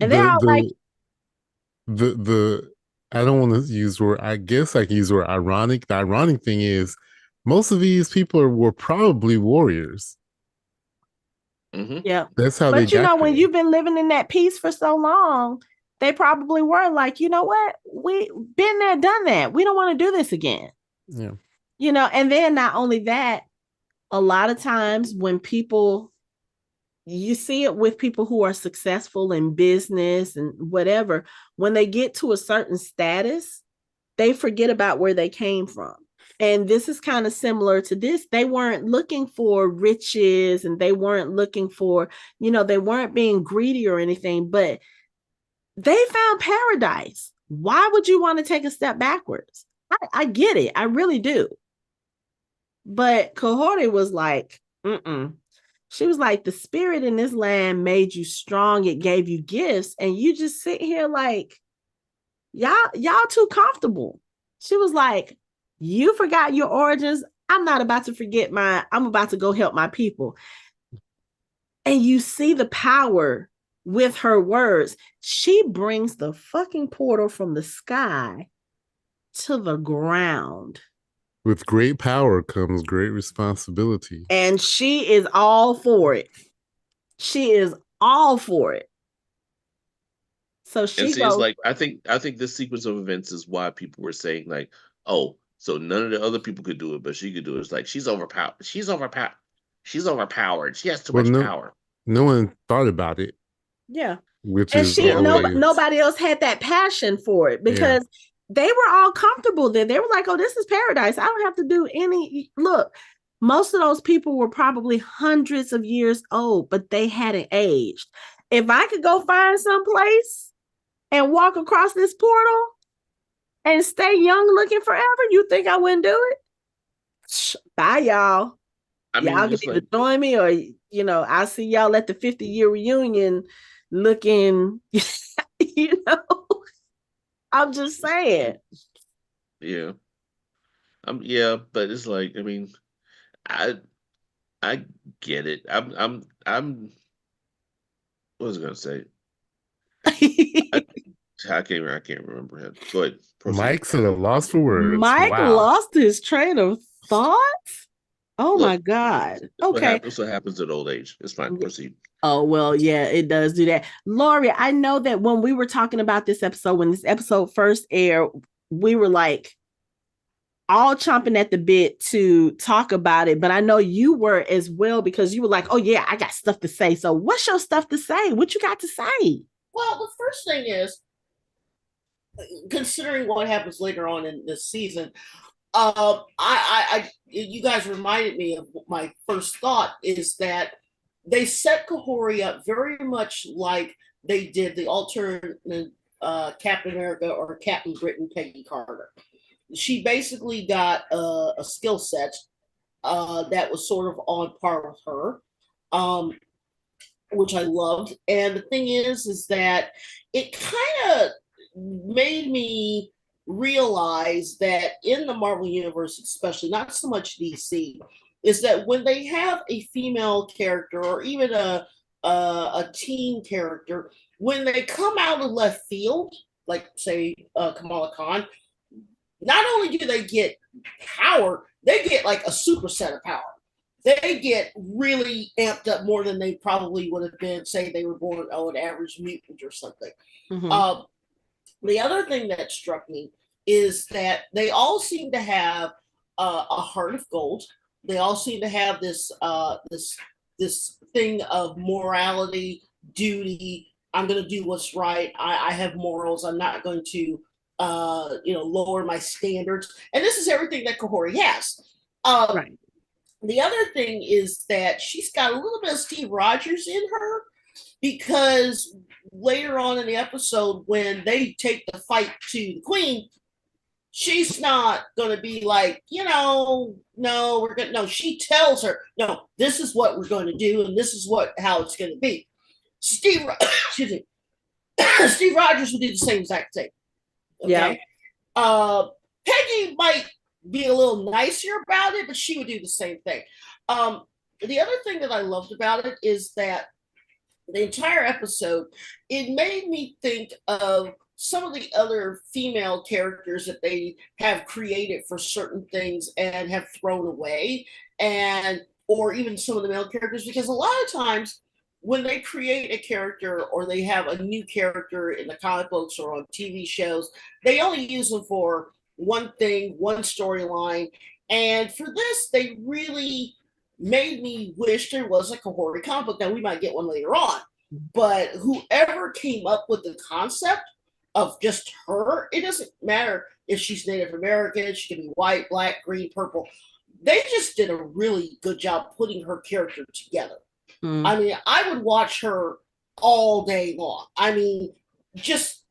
And they're all like, I don't want to use word. I guess I can use word ironic. The ironic thing is, most of these people were probably warriors. Mm-hmm. Yeah, that's how they got when there. you've been living in that peace for so long, they probably were like, you know what? We been there, done that. We don't want to do this again. Yeah. And then not only that, a lot of times when people, you see it with people who are successful in business and whatever, when they get to a certain status, they forget about where they came from. And this is kind of similar to this. They weren't looking for riches and they weren't looking for, they weren't being greedy or anything, but they found paradise. Why would you want to take a step backwards? I get it. I really do. But Kahhori was like, She was like, the spirit in this land made you strong. It gave you gifts. And you just sit here like, y'all too comfortable. She was like, you forgot your origins. I'm not about to forget I'm about to go help my people. And you see the power with her words. She brings the fucking portal from the sky to the ground. With great power comes great responsibility. And she is all for it. She is all for it. So she goes, it's like I think this sequence of events is why people were saying like, oh, so none of the other people could do it, but she could do it. It's like she's overpowered. She's overpowered. She has too much power. No one thought about it. Yeah. Which and is nobody else had that passion for it because they were all comfortable there. They were like, oh, this is paradise. I don't have to do any. Look, most of those people were probably hundreds of years old, but they hadn't aged. If I could go find some place and walk across this portal and stay young looking forever, you think I wouldn't do it? Bye, y'all. I mean, Y'all can either join me or, I'll see y'all at the 50-year reunion looking, I'm just saying. Yeah. Yeah, but it's like, I mean, I get it. What was I gonna say? I can't remember him. Go ahead. Proceed. Mike's at a loss for words. Mike lost his train of thought. Oh, my God. Okay. That's what happens at old age. It's fine. Proceed. Oh, well, yeah, it does do that. Lori, I know that when we were talking about this episode, when this episode first aired, we were like all chomping at the bit to talk about it. But I know you were as well, because you were like, oh, yeah, I got stuff to say. So what's your stuff to say? What you got to say? Well, the first thing is, considering what happens later on in this season, you guys reminded me of my first thought is that they set Kahhori up very much like they did the alternate Captain America or Captain Britain Peggy Carter. She basically got a skill set that was sort of on par with her, which I loved. And the thing is that it kind of made me realize that in the Marvel Universe, especially, not so much DC, is that when they have a female character or even a teen character, when they come out of left field, like say Kamala Khan, not only do they get power, they get like a super set of power. They get really amped up more than they probably would have been, say they were born an average mutant or something. Mm-hmm. The other thing that struck me is that they all seem to have a heart of gold. They all seem to have this thing of morality, duty. I'm going to do what's right. I have morals. I'm not going to, lower my standards. And this is everything that Kahhori has. Right. The other thing is that she's got a little bit of Steve Rogers in her, because later on in the episode, when they take the fight to the Queen, she's not going to be like, no, she tells her, no, this is what we're going to do, and this is how it's going to be. Steve Rogers would do the same exact thing. Okay. Yeah. Peggy might be a little nicer about it, but she would do the same thing. The other thing that I loved about it is that the entire episode, it made me think of some of the other female characters that they have created for certain things and have thrown away, or even some of the male characters, because a lot of times when they create a character or they have a new character in the comic books or on TV shows, they only use them for one thing, one storyline. And for this, they really made me wish there was a Kahhori comic book. Now, we might get one later on, but whoever came up with the concept of just her, it doesn't matter if she's Native American, she can be white, black, green, purple. They just did a really good job putting her character together. I mean, I would watch her all day long. I mean, just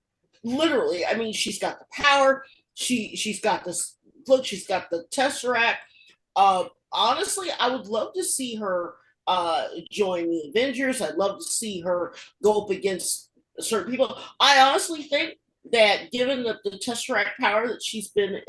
literally, I mean, she's got the power. She's got this look. She's got the Tessaract. Honestly, I would love to see her join the Avengers. I'd love to see her go up against certain people. I honestly think that given the Tesseract power that she's been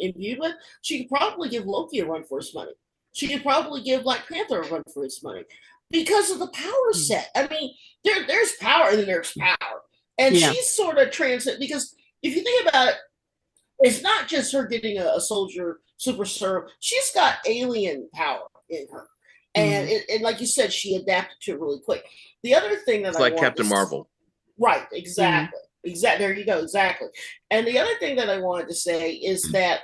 imbued with, she could probably give Loki a run for his money. She could probably give Black Panther a run for his money because of the power set. I mean, there's power and then there's power. And she's sort of transcendent, because if you think about it, it's not just her getting a soldier super serum. She's got alien power in her. And, and like you said, she adapted to it really quick. The other thing that it's like Captain Marvel. Right, exactly. Exactly. There you go. Exactly. And the other thing that I wanted to say is that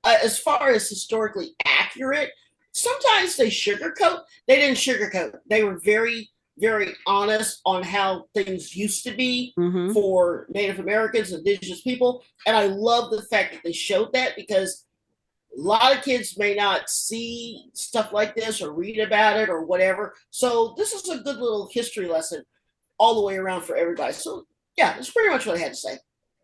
as far as historically accurate, sometimes they sugarcoat. They didn't sugarcoat. They were very, very honest on how things used to be for Native Americans, indigenous people. And I love the fact that they showed that, because a lot of kids may not see stuff like this or read about it or whatever. So this is a good little history lesson all the way around for everybody. So yeah, that's pretty much what I had to say.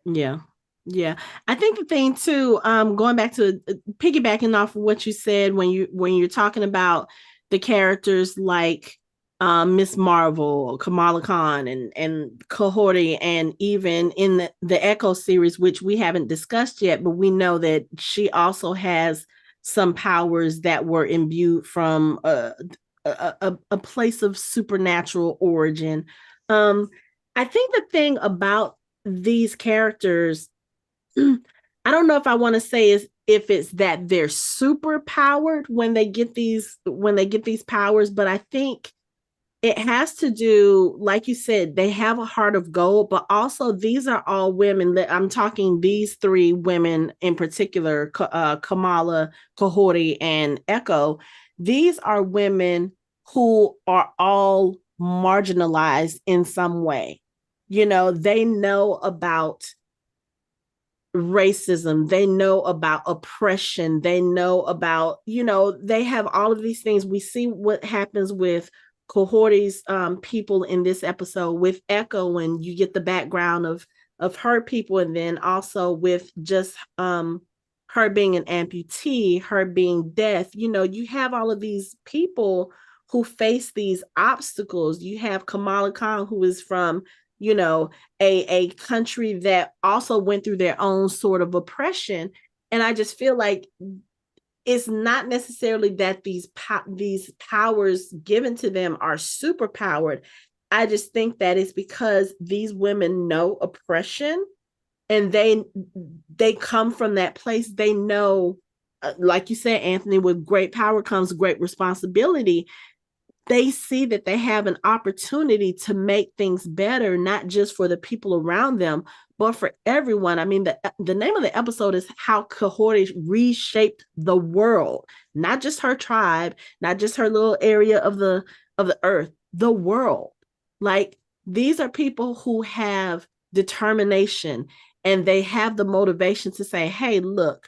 Yeah. Yeah. I think the thing too, going back to piggybacking off of what you said when you're talking about the characters like Miss Marvel, Kamala Khan, and Kahhori, and even in the Echo series, which we haven't discussed yet, but we know that she also has some powers that were imbued from a place of supernatural origin. I think the thing about these characters, I don't know if I want to say is if it's that they're super powered when they get these powers, but I think it has to do, like you said, they have a heart of gold, but also these are all women that I'm talking, these three women in particular, Kamala, Kahhori, and Echo. These are women who are all marginalized in some way. You know, they know about racism, they know about oppression, they know about, they have all of these things. We see what happens with Kahhori's people in this episode, with Echo, and you get the background of her people, and then also with just her being an amputee, her being deaf. You have all of these people who face these obstacles. You have Kamala Khan, who is from a country that also went through their own sort of oppression. And I just feel like it's not necessarily that these powers given to them are super powered. I just think that it's because these women know oppression, and they come from that place. They know, like you said, Anthony, with great power comes great responsibility. They see that they have an opportunity to make things better, not just for the people around them, but for everyone. I mean, the name of the episode is How Kahhori Reshaped the World, not just her tribe, not just her little area of the earth, the world. Like, these are people who have determination, and they have the motivation to say, hey, look,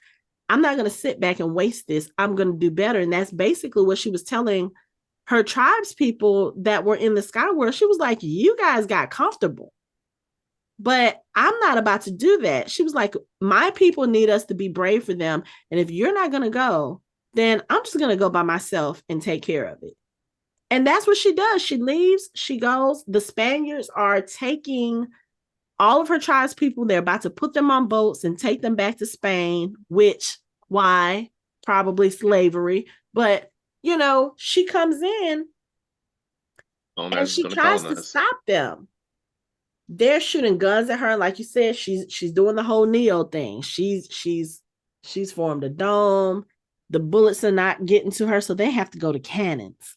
I'm not going to sit back and waste this. I'm going to do better. And that's basically what she was telling her tribes people that were in the sky world. She was like, you guys got comfortable, but I'm not about to do that. She was like, my people need us to be brave for them. And if you're not going to go, then I'm just going to go by myself and take care of it. And that's what she does. She leaves, she goes. The Spaniards are taking all of her tribes people. They're about to put them on boats and take them back to Spain, which, why? Probably slavery. But she comes in and she tries to stop them. They're shooting guns at her. Like you said, she's doing the whole Neo thing. She's formed a dome. The bullets are not getting to her, so they have to go to cannons.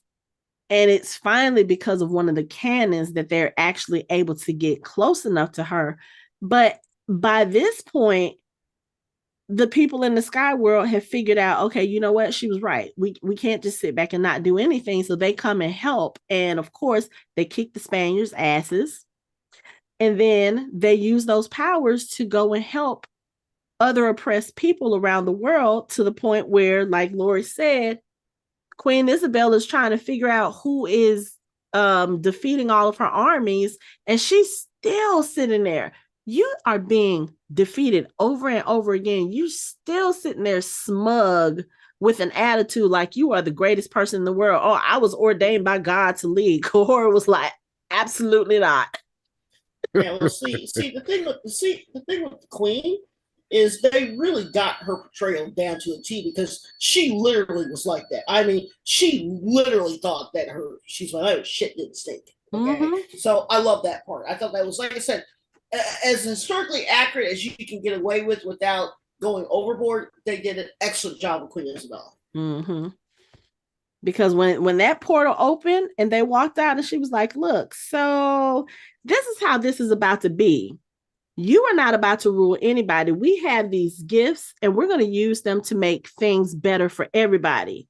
And it's finally because of one of the cannons that they're actually able to get close enough to her. But by this point, the people in the sky world have figured out, okay, you know what? She was right. We can't just sit back and not do anything. So they come and help. And of course, they kick the Spaniards' asses. And then they use those powers to go and help other oppressed people around the world, to the point where, like Lori said, Queen Isabel is trying to figure out who is defeating all of her armies. And she's still sitting there. You are being defeated over and over again. You're still sitting there smug with an attitude like you are the greatest person in the world. Oh, I was ordained by God to lead. Kahhori was like, absolutely not. Yeah, well, see, the thing with the Queen is they really got her portrayal down to a T, because she literally was like that. I mean, she literally thought that she's like, oh, shit didn't stink. Okay, so I love that part. I thought that was, like I said, as historically accurate as you can get away with without going overboard. They did an excellent job with Queen Isabel. Because when that portal opened and they walked out, and she was like, look, so this is how this is about to be. You are not about to rule anybody. We have these gifts, and we're going to use them to make things better for everybody.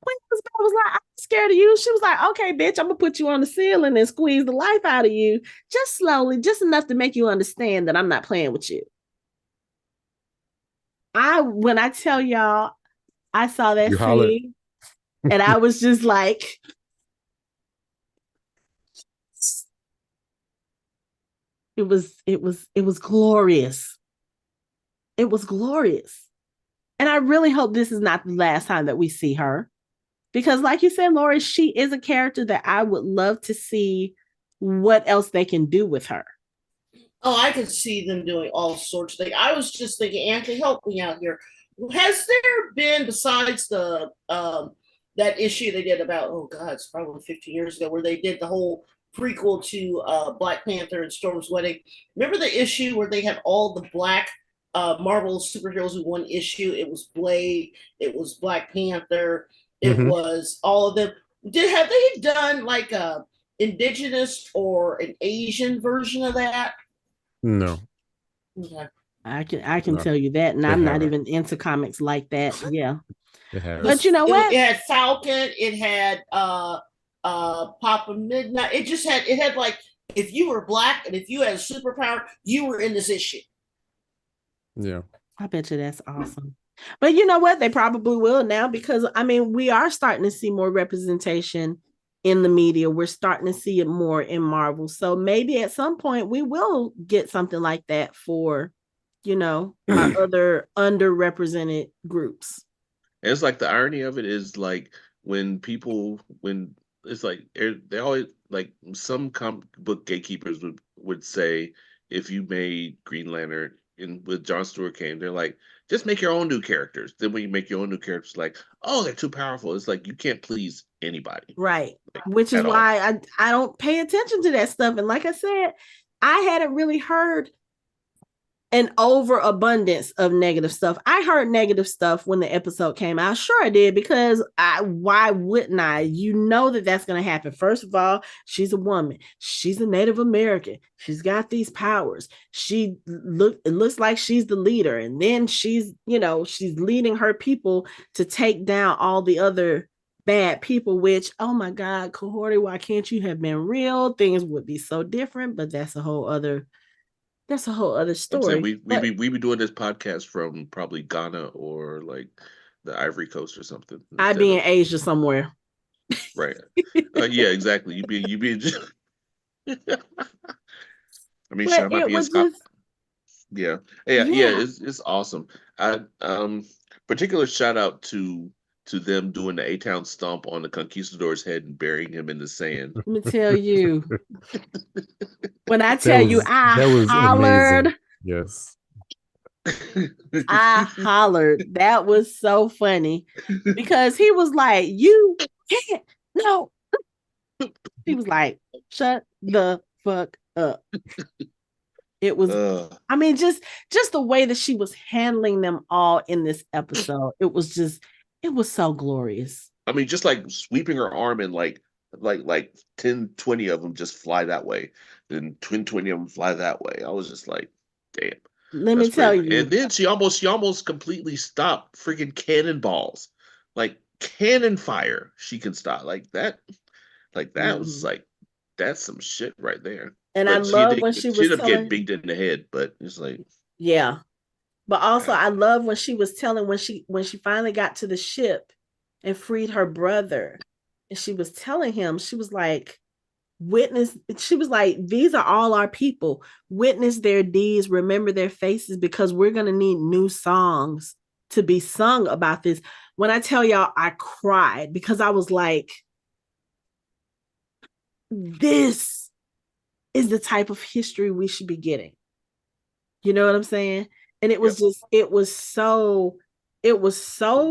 Queen Isabel was like, I'm scared of you. She was like, okay, bitch, I'm gonna put you on the ceiling and squeeze the life out of you, just slowly, just enough to make you understand that I'm not playing with you. When I tell y'all, I saw that You hollered. scene and I was just like, it was glorious. It was glorious. And I really hope this is not the last time that we see her. Because like you said, Lori, she is a character that I would love to see what else they can do with her. Oh, I could see them doing all sorts of things. I was just thinking, Anthony, help me out here. Has there been, besides the that issue they did about, oh God, it's probably 15 years ago, where they did the whole prequel to Black Panther and Storm's Wedding? Remember the issue where they had all the black Marvel superheroes in one issue? It was Blade, it was Black Panther, it was all of them. Have they done like a indigenous or an Asian version of that? No. Okay. I can tell you that, and I'm not even into comics like that. Yeah. But you know what? It had Falcon, it had Papa Midnight. It had like, if you were black and if you had a superpower, you were in this issue. Yeah. I bet you that's awesome. But you know what? They probably will now, because I mean, we are starting to see more representation in the media. We're starting to see it more in Marvel. So maybe at some point we will get something like that for, our other underrepresented groups. It's like the irony of it is like when it's like they always like some comic book gatekeepers would say, if you made Green Lantern with John Stewart came, they're like, just make your own new characters. Then when you make your own new characters, like, oh, they're too powerful. It's like you can't please anybody. Right. Which is why I don't pay attention to that stuff. And like I said, I hadn't really heard an overabundance of negative stuff. I heard negative stuff when the episode came out. Sure I did, because why wouldn't I? You know that's going to happen. First of all, she's a woman. She's a Native American. She's got these powers. It looks like she's the leader. And then she's leading her people to take down all the other bad people, which, oh my God, Kahhori, why can't you have been real? Things would be so different, but that's a whole other story. We be doing this podcast from probably Ghana or like the Ivory Coast or something. I'd be in Asia somewhere. Right. Yeah, exactly. You be. I mean, I might be in Scotland. Yeah. It's awesome. Particular shout out to them doing the A-Town stomp on the conquistador's head and burying him in the sand. Let me tell you. When I tell you, I hollered. Amazing. Yes. I hollered. That was so funny, because he was like, you can't. No. He was like, shut the fuck up. It was, I mean, just the way that she was handling them all in this episode. It was so glorious. I mean, just like sweeping her arm and like 10, 20 of them just fly that way. Then 20 of them fly that way. I was just like, damn. Let me tell you. And then she almost completely stopped freaking cannonballs. Like cannon fire, she can stop. Like that was like, that's some shit right there. And I love when she was she'd have get beat in the head, but it's like, yeah. But also I love when she was telling, when she finally got to the ship and freed her brother, and she was telling him, she was like, these are all our people. Witness their deeds, remember their faces, because we're going to need new songs to be sung about this. When I tell y'all, I cried, because I was like, this is the type of history we should be getting. You know what I'm saying? And it was it was so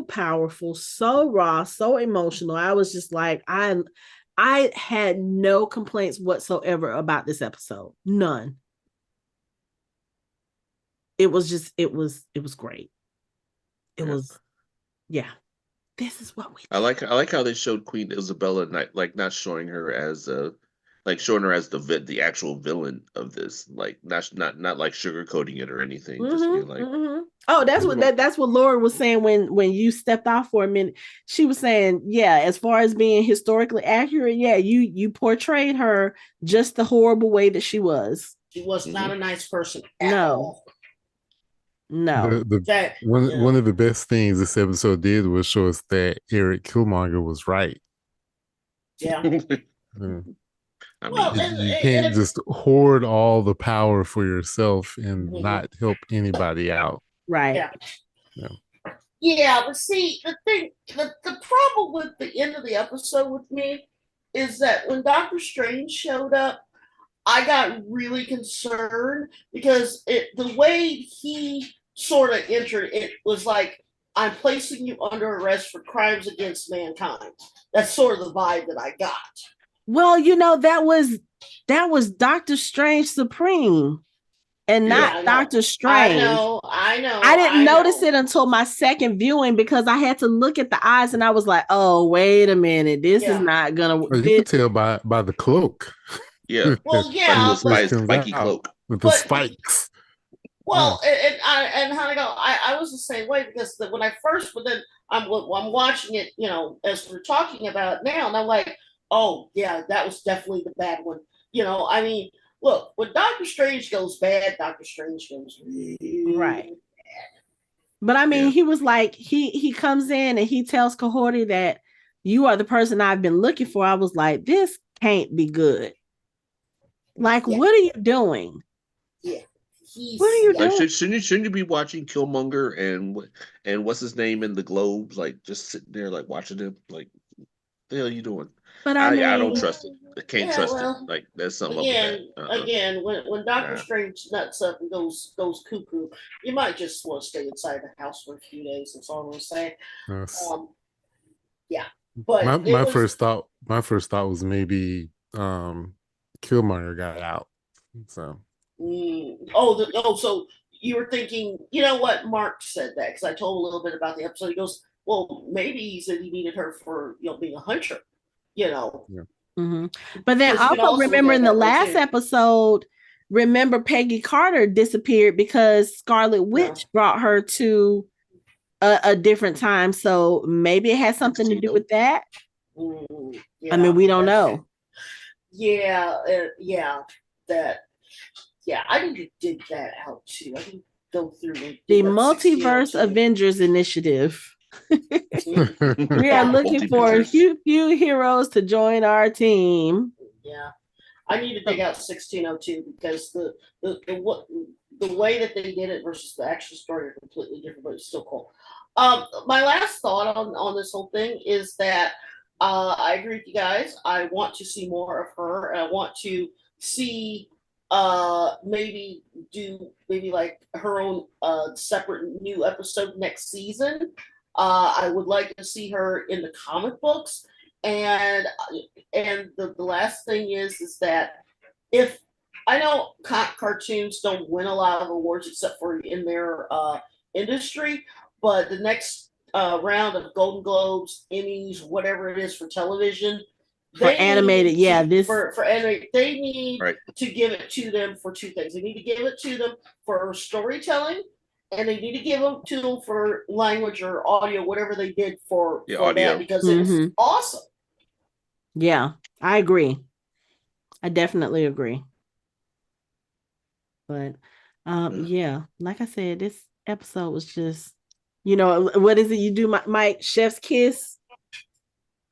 powerful, so raw, so emotional. I was just like, I had no complaints whatsoever about this episode. None. It was great. It was, yeah. This is what we do. I like how they showed Queen Isabella not showing her as like showing her as the actual villain of this, like not like sugarcoating it or anything, just being like, oh, that's what Laura was saying when you stepped off for a minute. She was saying, yeah, as far as being historically accurate, yeah, you portrayed her just the horrible way that she was. She was not a nice person at No. all. No. One of the best things this episode did was show us that Eric Killmonger was right. Yeah. I mean, Well, you can't just hoard all the power for yourself and not help anybody out. Right. Yeah, but see, the problem with the end of the episode with me is that when Doctor Strange showed up, I got really concerned because the way he sort of entered it was like, I'm placing you under arrest for crimes against mankind. That's sort of the vibe that I got. Well, that was Doctor Strange Supreme and not Doctor Strange. I know. I didn't notice it until my second viewing because I had to look at the eyes and I was like, oh, wait a minute. This is not going to... You can tell by the cloak. Yeah. Well, yeah. Spiky cloak. With the spikes. Well, and how to go? I was the same way because when I first, but then I'm watching it, as we're talking about it now, and I'm like, oh yeah, that was definitely the bad one. I mean, look, when Doctor Strange goes bad, Doctor Strange goes really right. But I mean, he was like, he comes in and he tells Kahhori that you are the person I've been looking for. I was like, this can't be good. Like, what are you doing? Yeah. What are you doing? Like, shouldn't you be watching Killmonger and what's his name in the Globes? Like, just sitting there, like, watching him. Like, what the hell are you doing? But I don't trust it. I can't trust it. Like, there's something again, up with that. Again, when Doctor Strange nuts up and goes cuckoo, you might just want to stay inside the house for a few days. That's all I'm gonna say. Yes. Yeah, but my first thought was maybe Killmonger got out. So. So you were thinking, you know what? Mark said that because I told a little bit about the episode. He goes, well, maybe he said he needed her for being a hunter, Yeah. But then also remember in the last episode, remember Peggy Carter disappeared because Scarlet Witch brought her to a different time. So maybe it has something to do with that. I mean, we don't know. Yeah, that. Yeah, I need to dig that out too. I can go through the Multiverse Avengers Initiative. We are looking for a few heroes to join our team. Yeah, I need to dig out 1602 because the way that they did it versus the actual story are completely different, but it's still cool. My last thought on this whole thing is that I agree with you guys. I want to see more of her, and I want to see maybe like her own separate new episode next season. I would like to see her in the comic books, and the last thing is that if I know cartoons don't win a lot of awards except for in their industry, but the next round of Golden Globes, Emmys, whatever it is for television. For animated, for animated, they need to give it to them for two things. They need to give it to them for storytelling, and they need to give them to them for language or audio, whatever they did for audio, that, because it's awesome. Yeah, I agree. I definitely agree. But yeah, like I said, this episode was just, what is it you do, Mike? Chef's kiss.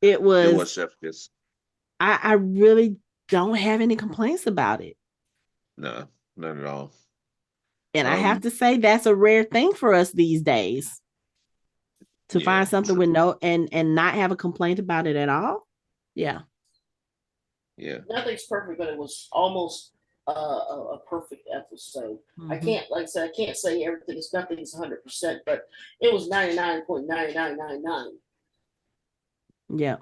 It was Chef's kiss. I really don't have any complaints about it. No, not at all. And I have to say that's a rare thing for us these days. To find something with and not have a complaint about it at all. Yeah. Yeah. Nothing's perfect, but it was almost a perfect episode. I can't, like I said, I can't say nothing's 100%, but it was 99.9999. Yeah.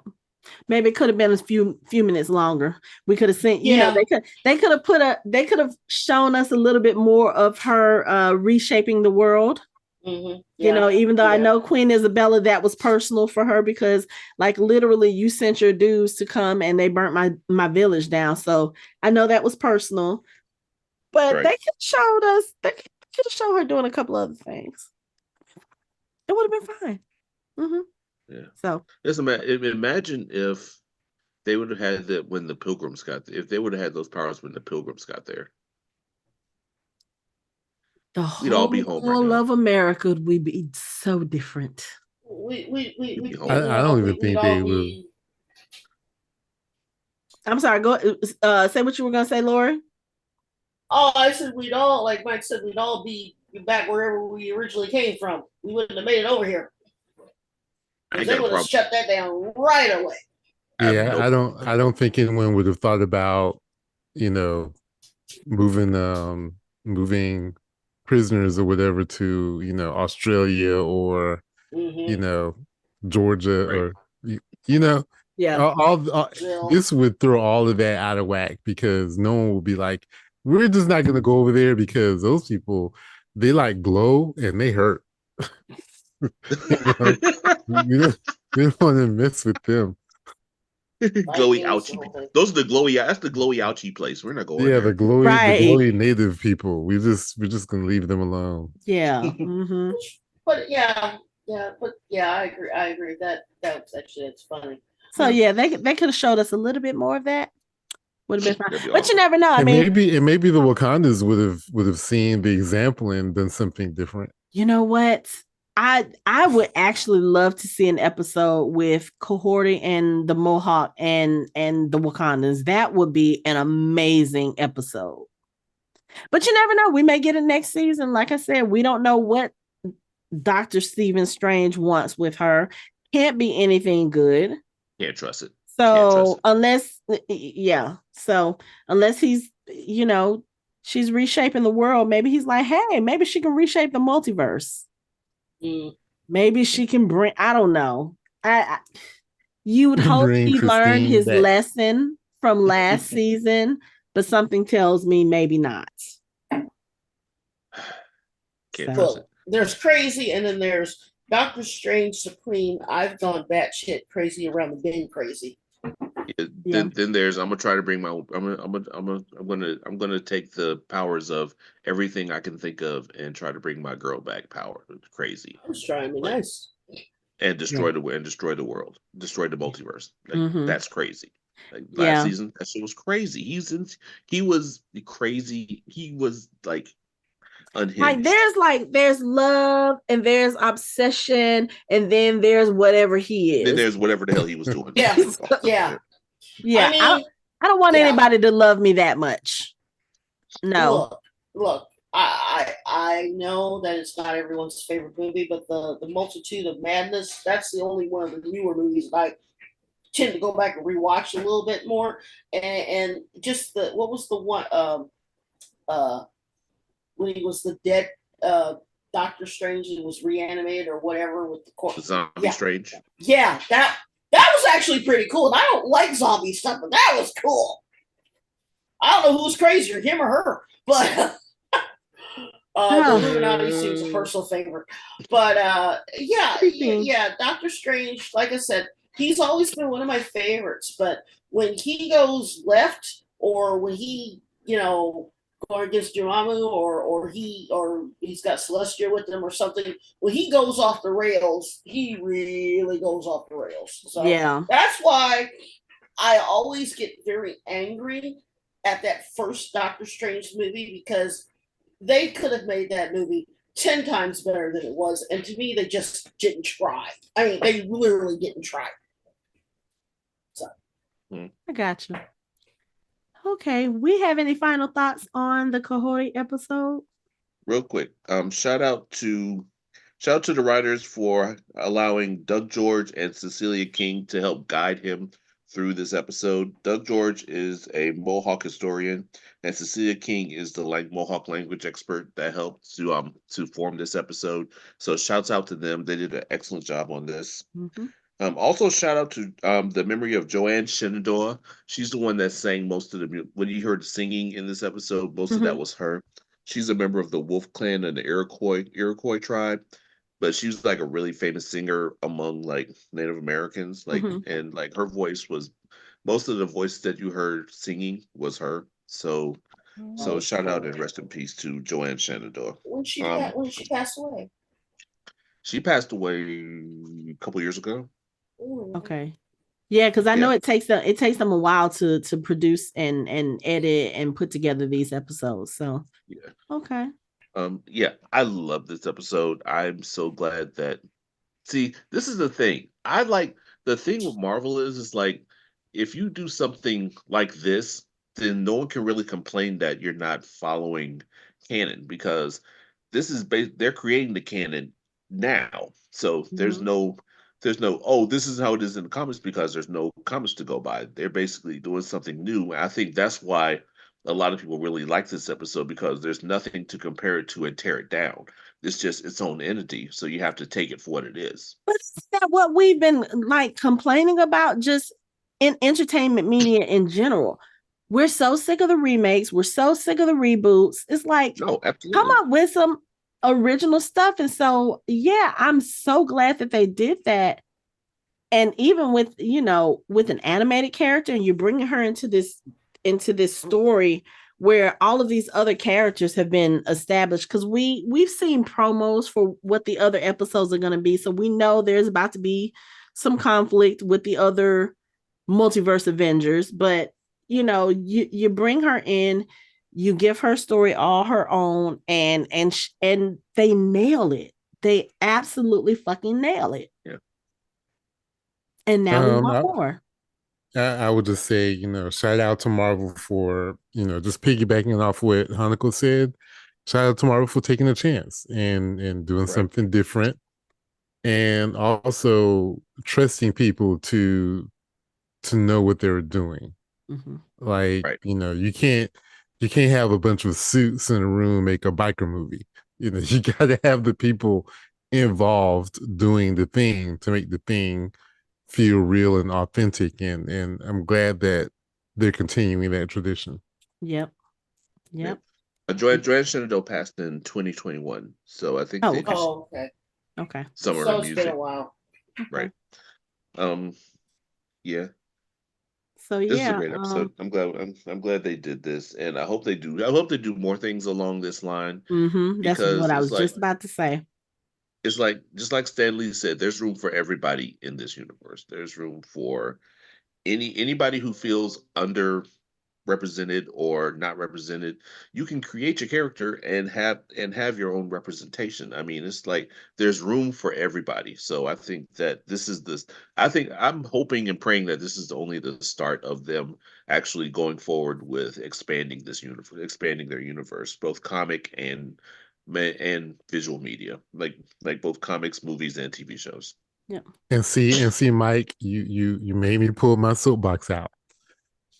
Maybe it could have been a few minutes longer. We could have seen, they could have shown us a little bit more of her reshaping the world. Even though I know Queen Isabella, that was personal for her because, like, literally, you sent your dudes to come and they burnt my village down. So I know that was personal, but they could have showed us. They could have showed her doing a couple other things. It would have been fine. Yeah. So just imagine if they would have had that when the Pilgrims got there. If they would have had those powers when the Pilgrims got there. We'd all be home right now. Of America would be so different. I don't even think they would. I'm sorry. Go say what you were gonna say, Laura. Oh, I said we'd all, like Mike said, we'd all be back wherever we originally came from. We wouldn't have made it over here. They would have shut that down right away. Yeah, I don't think anyone would have thought about, moving prisoners or whatever to, Australia or Georgia or all this would throw all of that out of whack because no one will be like, we're just not going to go over there because those people, they like glow and they hurt. We don't want to mess with them. Glowy ouchie. Those are the glowy. That's the glowy ouchie place. We're not going. Yeah, there. the glowy native people. We're just gonna leave them alone. Yeah. But I agree. That's actually, it's funny. So they could have showed us a little bit more of that. Would have been fine. But you never know. Maybe the Wakandas would have seen the example and done something different. You know what? I would actually love to see an episode with Kahhori and the Mohawk and the Wakandans. That would be an amazing episode. But you never know. We may get it next season. Like I said, we don't know what Dr. Stephen Strange wants with her. Can't be anything good. Can't trust it. So unless he's, she's reshaping the world, maybe he's like, hey, maybe she can reshape the multiverse. Maybe she can bring, I don't know. You would hope he learned his lesson from last season, but something tells me maybe not. There's crazy, and then there's Doctor Strange Supreme. I've gone batshit crazy around the bin crazy. Then there's I'm gonna try to bring my I'm gonna take the powers of everything I can think of and try to bring my girl back power. It's crazy. I was trying to be nice. And destroy the world, destroy the multiverse. That's crazy. Like last season, that shit was crazy. He was crazy. He was like unhinged. Like there's love and there's obsession and then there's whatever he is. Then there's whatever the hell he was doing. Yeah. I don't want anybody to love me that much. No. Look, I know that it's not everyone's favorite movie, but the Multitude of Madness, that's the only one of the newer movies that I tend to go back and rewatch a little bit more. And just what was the one when he was the dead Doctor Strange and was reanimated or whatever with the Zombie Strange. Yeah, that was actually pretty cool. And I don't like zombie stuff, but that was cool. I don't know who's crazier, him or her, but the Illuminati seems a personal favorite. But Doctor Strange, like I said, he's always been one of my favorites. But when he goes left, or when he, going against Dormammu, or he's got Celestia with him or something, when he goes off the rails, he really goes off the rails. So that's why I always get very angry at that first Doctor Strange movie, because they could have made that movie 10 times better than it was. And to me, they just didn't try. I mean, they literally didn't try. So I got you. Okay, we have any final thoughts on the Kahhori episode? Real quick, shout out to the writers for allowing Doug George and Cecilia King to help guide him through this episode. Doug George is a Mohawk historian, and Cecilia King is the Mohawk language expert that helped to form this episode. So shouts out to them; they did an excellent job on this. Also, shout out to the memory of Joanne Shenandoah. She's the one that sang most of when you heard singing in this episode, most of that was her. She's a member of the Wolf Clan and the Iroquois tribe, but she was like a really famous singer among like Native Americans. Like, Mhm. and like her voice was most of the voice that you heard singing was her. So shout out and rest in peace to Joanne Shenandoah. When she passed away. She passed away a couple years ago. Okay. Yeah, because I know Yeah. it takes them a while to produce and edit and put together these episodes. So Yeah. okay. Yeah, I love this episode. I'm so glad that see, this is the thing. I like the thing with Marvel is like if you do something like this, then no one can really complain that you're not following canon because this is they're creating the canon now. So Mhm. there's no oh, this is how it is in the comics because there's no comics to go by. They're basically doing something new. And I think that's why a lot of people really like this episode because there's nothing to compare it to and tear it down. It's just its own entity, so you have to take it for what it is. But is that what we've been like complaining about just in entertainment media in general? We're so sick of the remakes. We're so sick of the reboots. It's like, No, come absolutely. up with some original stuff. And so, yeah, I'm so glad that they did that. And even with, with an animated character and you're bringing her into this story where all of these other characters have been established because we've seen promos for what the other episodes are going to be, so we know there's about to be some conflict with the other multiverse Avengers. But you bring her in, you give her story all her own, and they nail it. They absolutely fucking nail it. Yeah. And now we want more. I would just say, shout out to Marvel for, just piggybacking off what Hanako said. Shout out to Marvel for taking a chance and doing something different, and also trusting people to know what they're doing. Mm-hmm. Like, you can't have a bunch of suits in a room make a biker movie. You got to have the people involved doing the thing to make the thing feel real and authentic, and I'm glad that they're continuing that tradition. Yep. Joanne Shenandoah passed in 2021, so I think they just okay. Summer So of it's Music. been a while, right? Yeah. So this is a great episode. I'm glad they did this, and I hope they do. I hope they do more things along this line. That's because what I was just about to say. It's like just like Stan Lee said, there's room for everybody in this universe. There's room for anybody who feels underrepresented or not represented. You can create your character and have your own representation. I mean, it's like there's room for everybody. So I think that this is this. I think I'm hoping and praying that this is only the start of them actually going forward with expanding this universe, expanding their universe, both comic and visual media, like both comics, movies, and TV shows. Yeah. And see, Mike, you made me pull my soapbox out.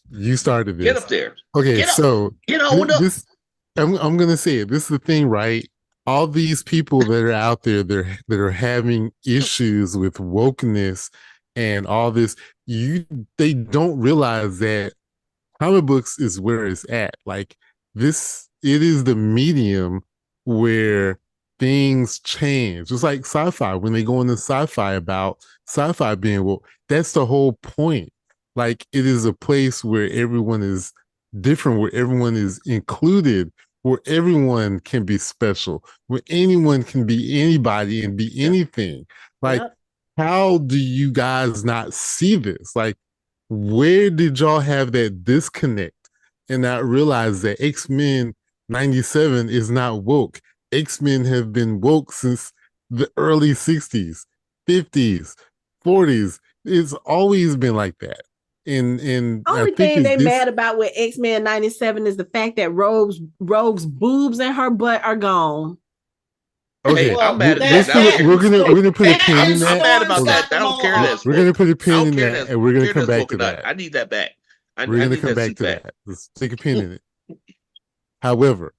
You started this. Get up there. Okay, Get up. so Get on up. This, I'm gonna say it. This is the thing, right? All these people that are out there that are having issues with wokeness and all this, they don't realize that comic books is where it's at. Like this, it is the medium where things change. Just like sci-fi, when they go into sci-fi about sci-fi being woke, that's the whole point. Like it is a place where everyone is different, where everyone is included, where everyone can be special, where anyone can be anybody and be anything. Like, how do you guys not see this? Like, where did y'all have that disconnect and not realize that X-Men 97 is not woke? X-Men have been woke since the early 60s, 50s, 40s. It's always been like that. And only thing they mad about with X-Men 97 is the fact that Rogue's boobs and her butt are gone. Okay, hey, I'm mad at that. We're gonna put a pin in that. I'm mad about that. I don't care that. We're gonna put a pin in that, and we're gonna come back to that. I need that back. We're gonna come back to that. Let's take a pin in it. However,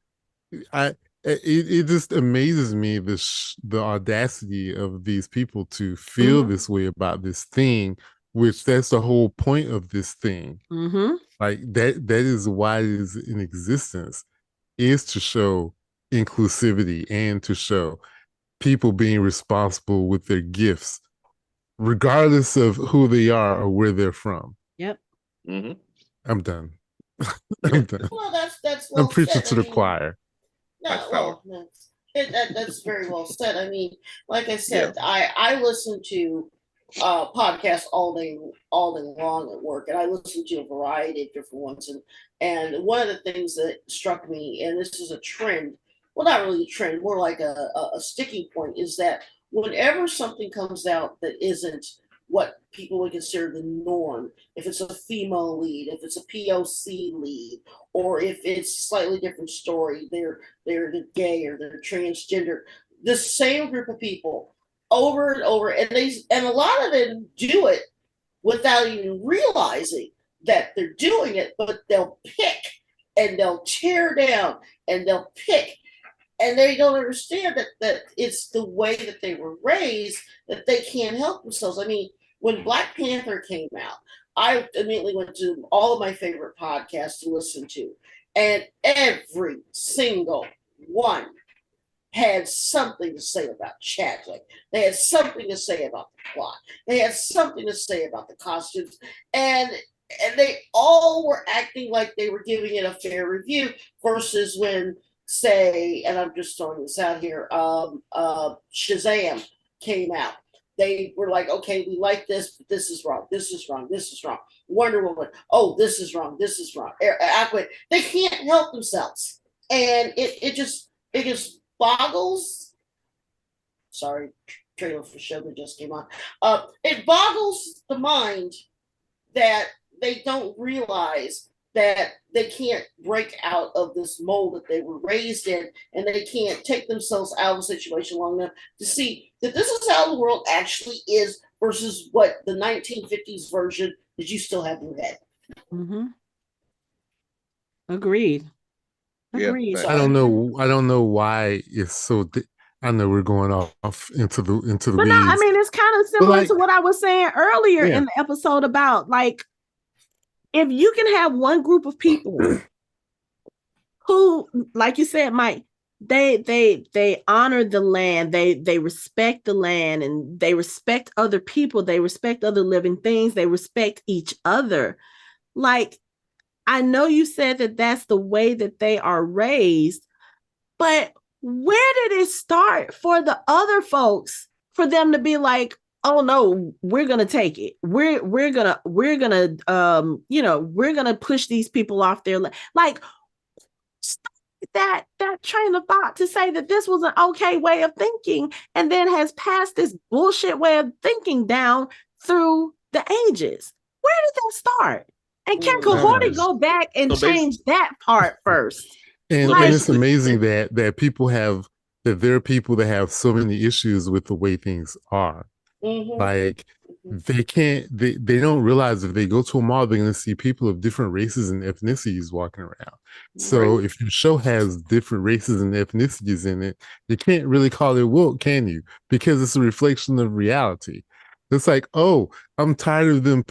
it just amazes me the audacity of these people to feel this way about this thing, which that's the whole point of this thing. Mm-hmm. Like that is why it is in existence. is to show inclusivity and to show people being responsible with their gifts, regardless of who they are or where they're from. Yep. Mm-hmm. I'm done. I'm done. Well, that's well I'm preaching said. to the choir. No, well, that's very well said. I mean, like I said, I listen to podcasts all day long at work, and I listen to a variety of different ones. And one of the things that struck me, and this is a trend, well, not really a trend, more like a sticking point, is that whenever something comes out that isn't what people would consider the norm, if it's a female lead, if it's a POC lead, or if it's a slightly different story, they're gay or they're transgender, the same group of people over and over, and a lot of them do it without even realizing that they're doing it, but they'll pick and they'll tear down and they'll pick, and they don't understand that it's the way that they were raised, that they can't help themselves. I mean, when Black Panther came out, I immediately went to all of my favorite podcasts to listen to, and every single one had something to say about Chadwick. They had something to say about the plot. They had something to say about the costumes, and they all were acting like they were giving it a fair review. Versus when, say, and I'm just throwing this out here, Shazam came out. They were like, okay, we like this, but this is wrong. This is wrong. This is wrong. Wonder Woman, oh, this is wrong. This is wrong. Aquaman, they can't help themselves, and it just boggles. Sorry, trailer for Shogun just came on. It boggles the mind that they don't realize that they can't break out of this mold that they were raised in, and they can't take themselves out of a situation long enough to see that this is how the world actually is versus what the 1950s version that you still have in your head. Mm-hmm. Agreed. Agreed. Yeah, I don't know why it's so. I know we're going off into the weeds. No, I mean, it's kind of similar to what I was saying earlier in the episode about, like, if you can have one group of people who, like you said, Mike, they honor the land, they respect the land, and they respect other people, they respect other living things, they respect each other. Like, I know you said that that's the way that they are raised, but where did it start for the other folks for them to be like, oh no, we're gonna take it. We're gonna we're gonna push these people off their like that train of thought to say that this was an okay way of thinking, and then has passed this bullshit way of thinking down through the ages. Where did that start? And can Kahhori go back and change that part first? And it's amazing that there are people that have so many issues with the way things are. Mm-hmm. Like they don't realize if they go to a mall, they're going to see people of different races and ethnicities walking around. So if your show has different races and ethnicities in it, you can't really call it woke, can you? Because it's a reflection of reality. It's like, oh, I'm tired of them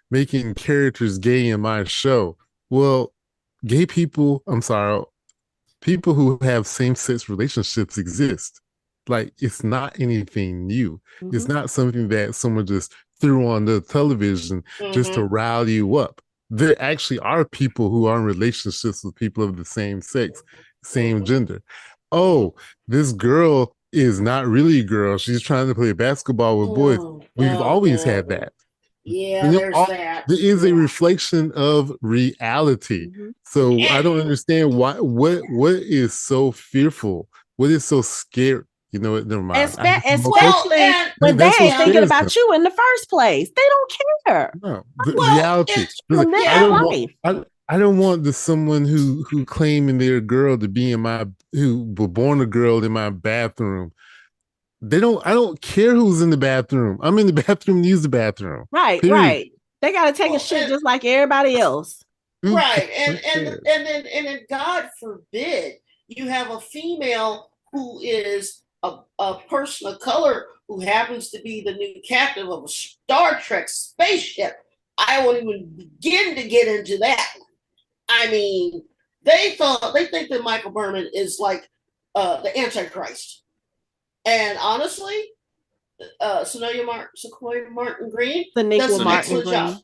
making characters gay in my show. Well, gay people, people who have same-sex relationships exist. Like, it's not anything new. Mm-hmm. It's not something that someone just threw on the television just to rile you up. There actually are people who are in relationships with people of the same sex, same gender. Oh, this girl is not really a girl. She's trying to play basketball with boys. We've always had that. Yeah, there's that. There is a reflection of reality. Mm-hmm. So I don't understand what is so fearful? What is so scary? You know what? Never mind. Especially when they ain't thinking about you in the first place. They don't care. No, reality. I don't want someone who claiming they're a girl to be who were born a girl in my bathroom. I don't care who's in the bathroom. I'm in the bathroom to use the bathroom. Right, period. Right. They gotta take a shit just like everybody else. Right. And then God forbid you have a female who is a person of color who happens to be the new captain of a Star Trek spaceship. I won't even begin to get into that. I mean, they think that Michael Berman is like the Antichrist. And honestly, Sequoia Martin Green does an excellent job.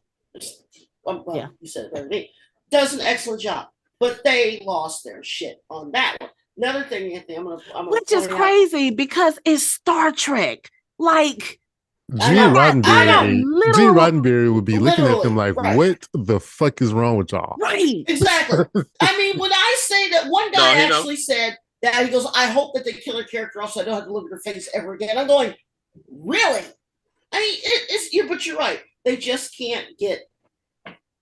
Well, you said it better than me. Does an excellent job, but they lost their shit on that one. Another thing, Anthony, I'm gonna which is crazy because it's Star Trek. Like Gene Roddenberry would be looking at them like, what the fuck is wrong with y'all? Right. Exactly. I mean, when I say that, one guy actually said that, he goes, I hope that they kill her character off so I don't have to look at her face ever again. I'm going, really? I mean, but you're right. They just can't get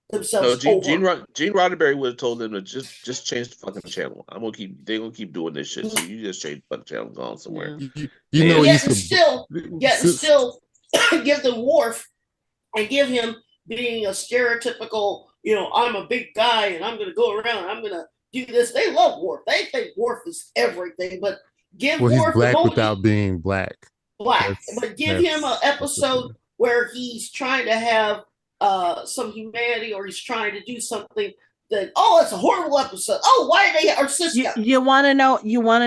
themselves over. Gene Roddenberry would have told them to just change the fucking channel. They're gonna keep doing this shit. So you just change the fucking channel, go on somewhere. Still give them Worf and give him being a stereotypical, I'm a big guy and I'm gonna go around and I'm gonna do this. They love Worf. They think Worf is everything, but give Worf he's black without being black. But give him an episode where he's trying to have some humanity, or he's trying to do something that, it's a horrible episode. Why are they our sister? You want to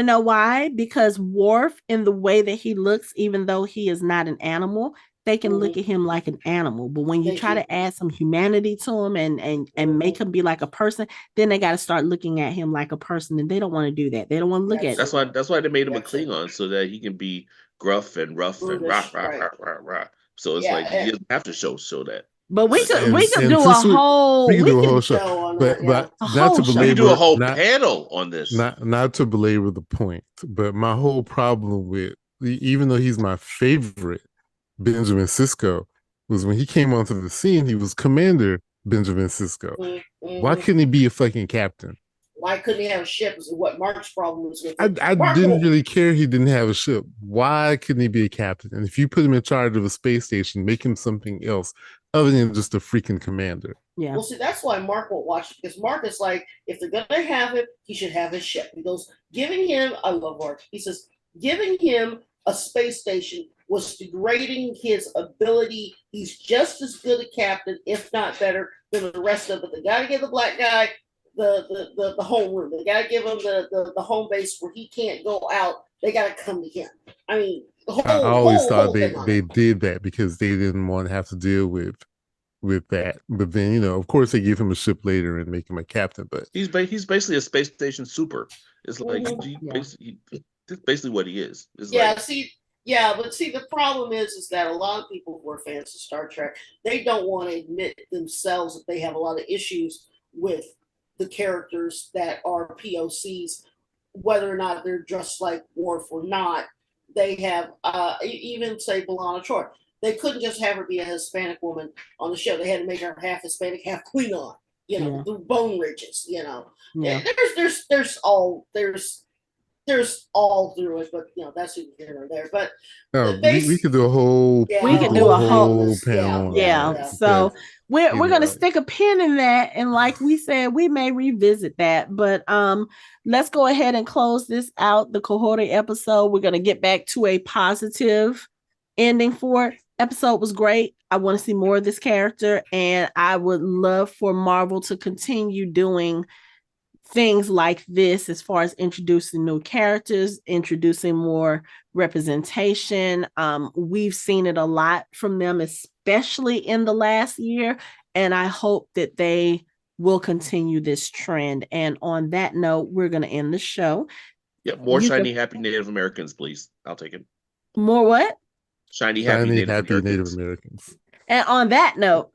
know why? Because Worf, in the way that he looks, even though he is not an animal, they can look at him like an animal. But when you try to add some humanity to him and make him be like a person, then they got to start looking at him like a person, and they don't want to do that. They don't want to look at it. That's why they made him a Klingon, so that he can be gruff and rough and rah, rah, rah, rah, rah. So it's like he doesn't have to show that. But we could do a whole show. But not to belabor, we do a whole panel on this. Not to belabor the point, but my whole problem with, even though he's my favorite, Benjamin Sisko, was when he came onto the scene, he was Commander Benjamin Sisko. Why couldn't he be a fucking captain? Why couldn't he have a ship? Is what Mark's problem was with. I didn't really care he didn't have a ship. Why couldn't he be a captain? And if you put him in charge of a space station, make him something else other than just a freaking commander. Yeah. Well, see, that's why Mark won't watch it, because Mark is like, if they're gonna have him, he should have his ship. He goes, I love Mark. He says, giving him a space station was degrading his ability. He's just as good a captain, if not better, than the rest of it. They gotta give the black guy the home room. They gotta give him the home base where he can't go out. They gotta come to him. I mean, I always thought they did that because they didn't want to have to deal with that. But then, of course, they give him a ship later and make him a captain. But he's basically a space station super. It's like that's basically what he is. But the problem is that a lot of people who are fans of Star Trek, they don't want to admit themselves that they have a lot of issues with the characters that are POCs, whether or not they're dressed like Worf or not. They have even say B'Elanna Troi. They couldn't just have her be a Hispanic woman on the show. They had to make her half Hispanic, half Klingon. The bone ridges. Yeah. There's all through it, but that's here or there. But we could do a whole panel. Yeah. So we're gonna stick a pin in that, and like we said, we may revisit that. But let's go ahead and close this out. The Kahhori episode. We're gonna get back to a positive ending for it. Episode was great. I want to see more of this character, and I would love for Marvel to continue doing things like this as far as introducing new characters, introducing more representation. We've seen it a lot from them, especially in the last year, and I hope that they will continue this trend. And on that note, we're going to end the show. Yeah, more shiny, happy Native Americans, please. I'll take it. More what? Shiny, happy Native Americans. And on that note,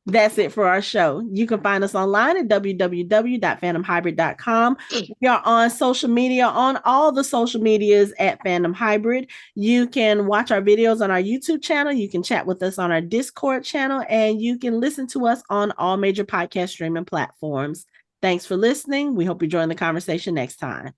that's it for our show. You can find us online at www.fandomhybrid.com. We are on social media, on all the social medias at Fandom Hybrid. You can watch our videos on our YouTube channel. You can chat with us on our Discord channel, and you can listen to us on all major podcast streaming platforms. Thanks for listening. We hope you join the conversation next time.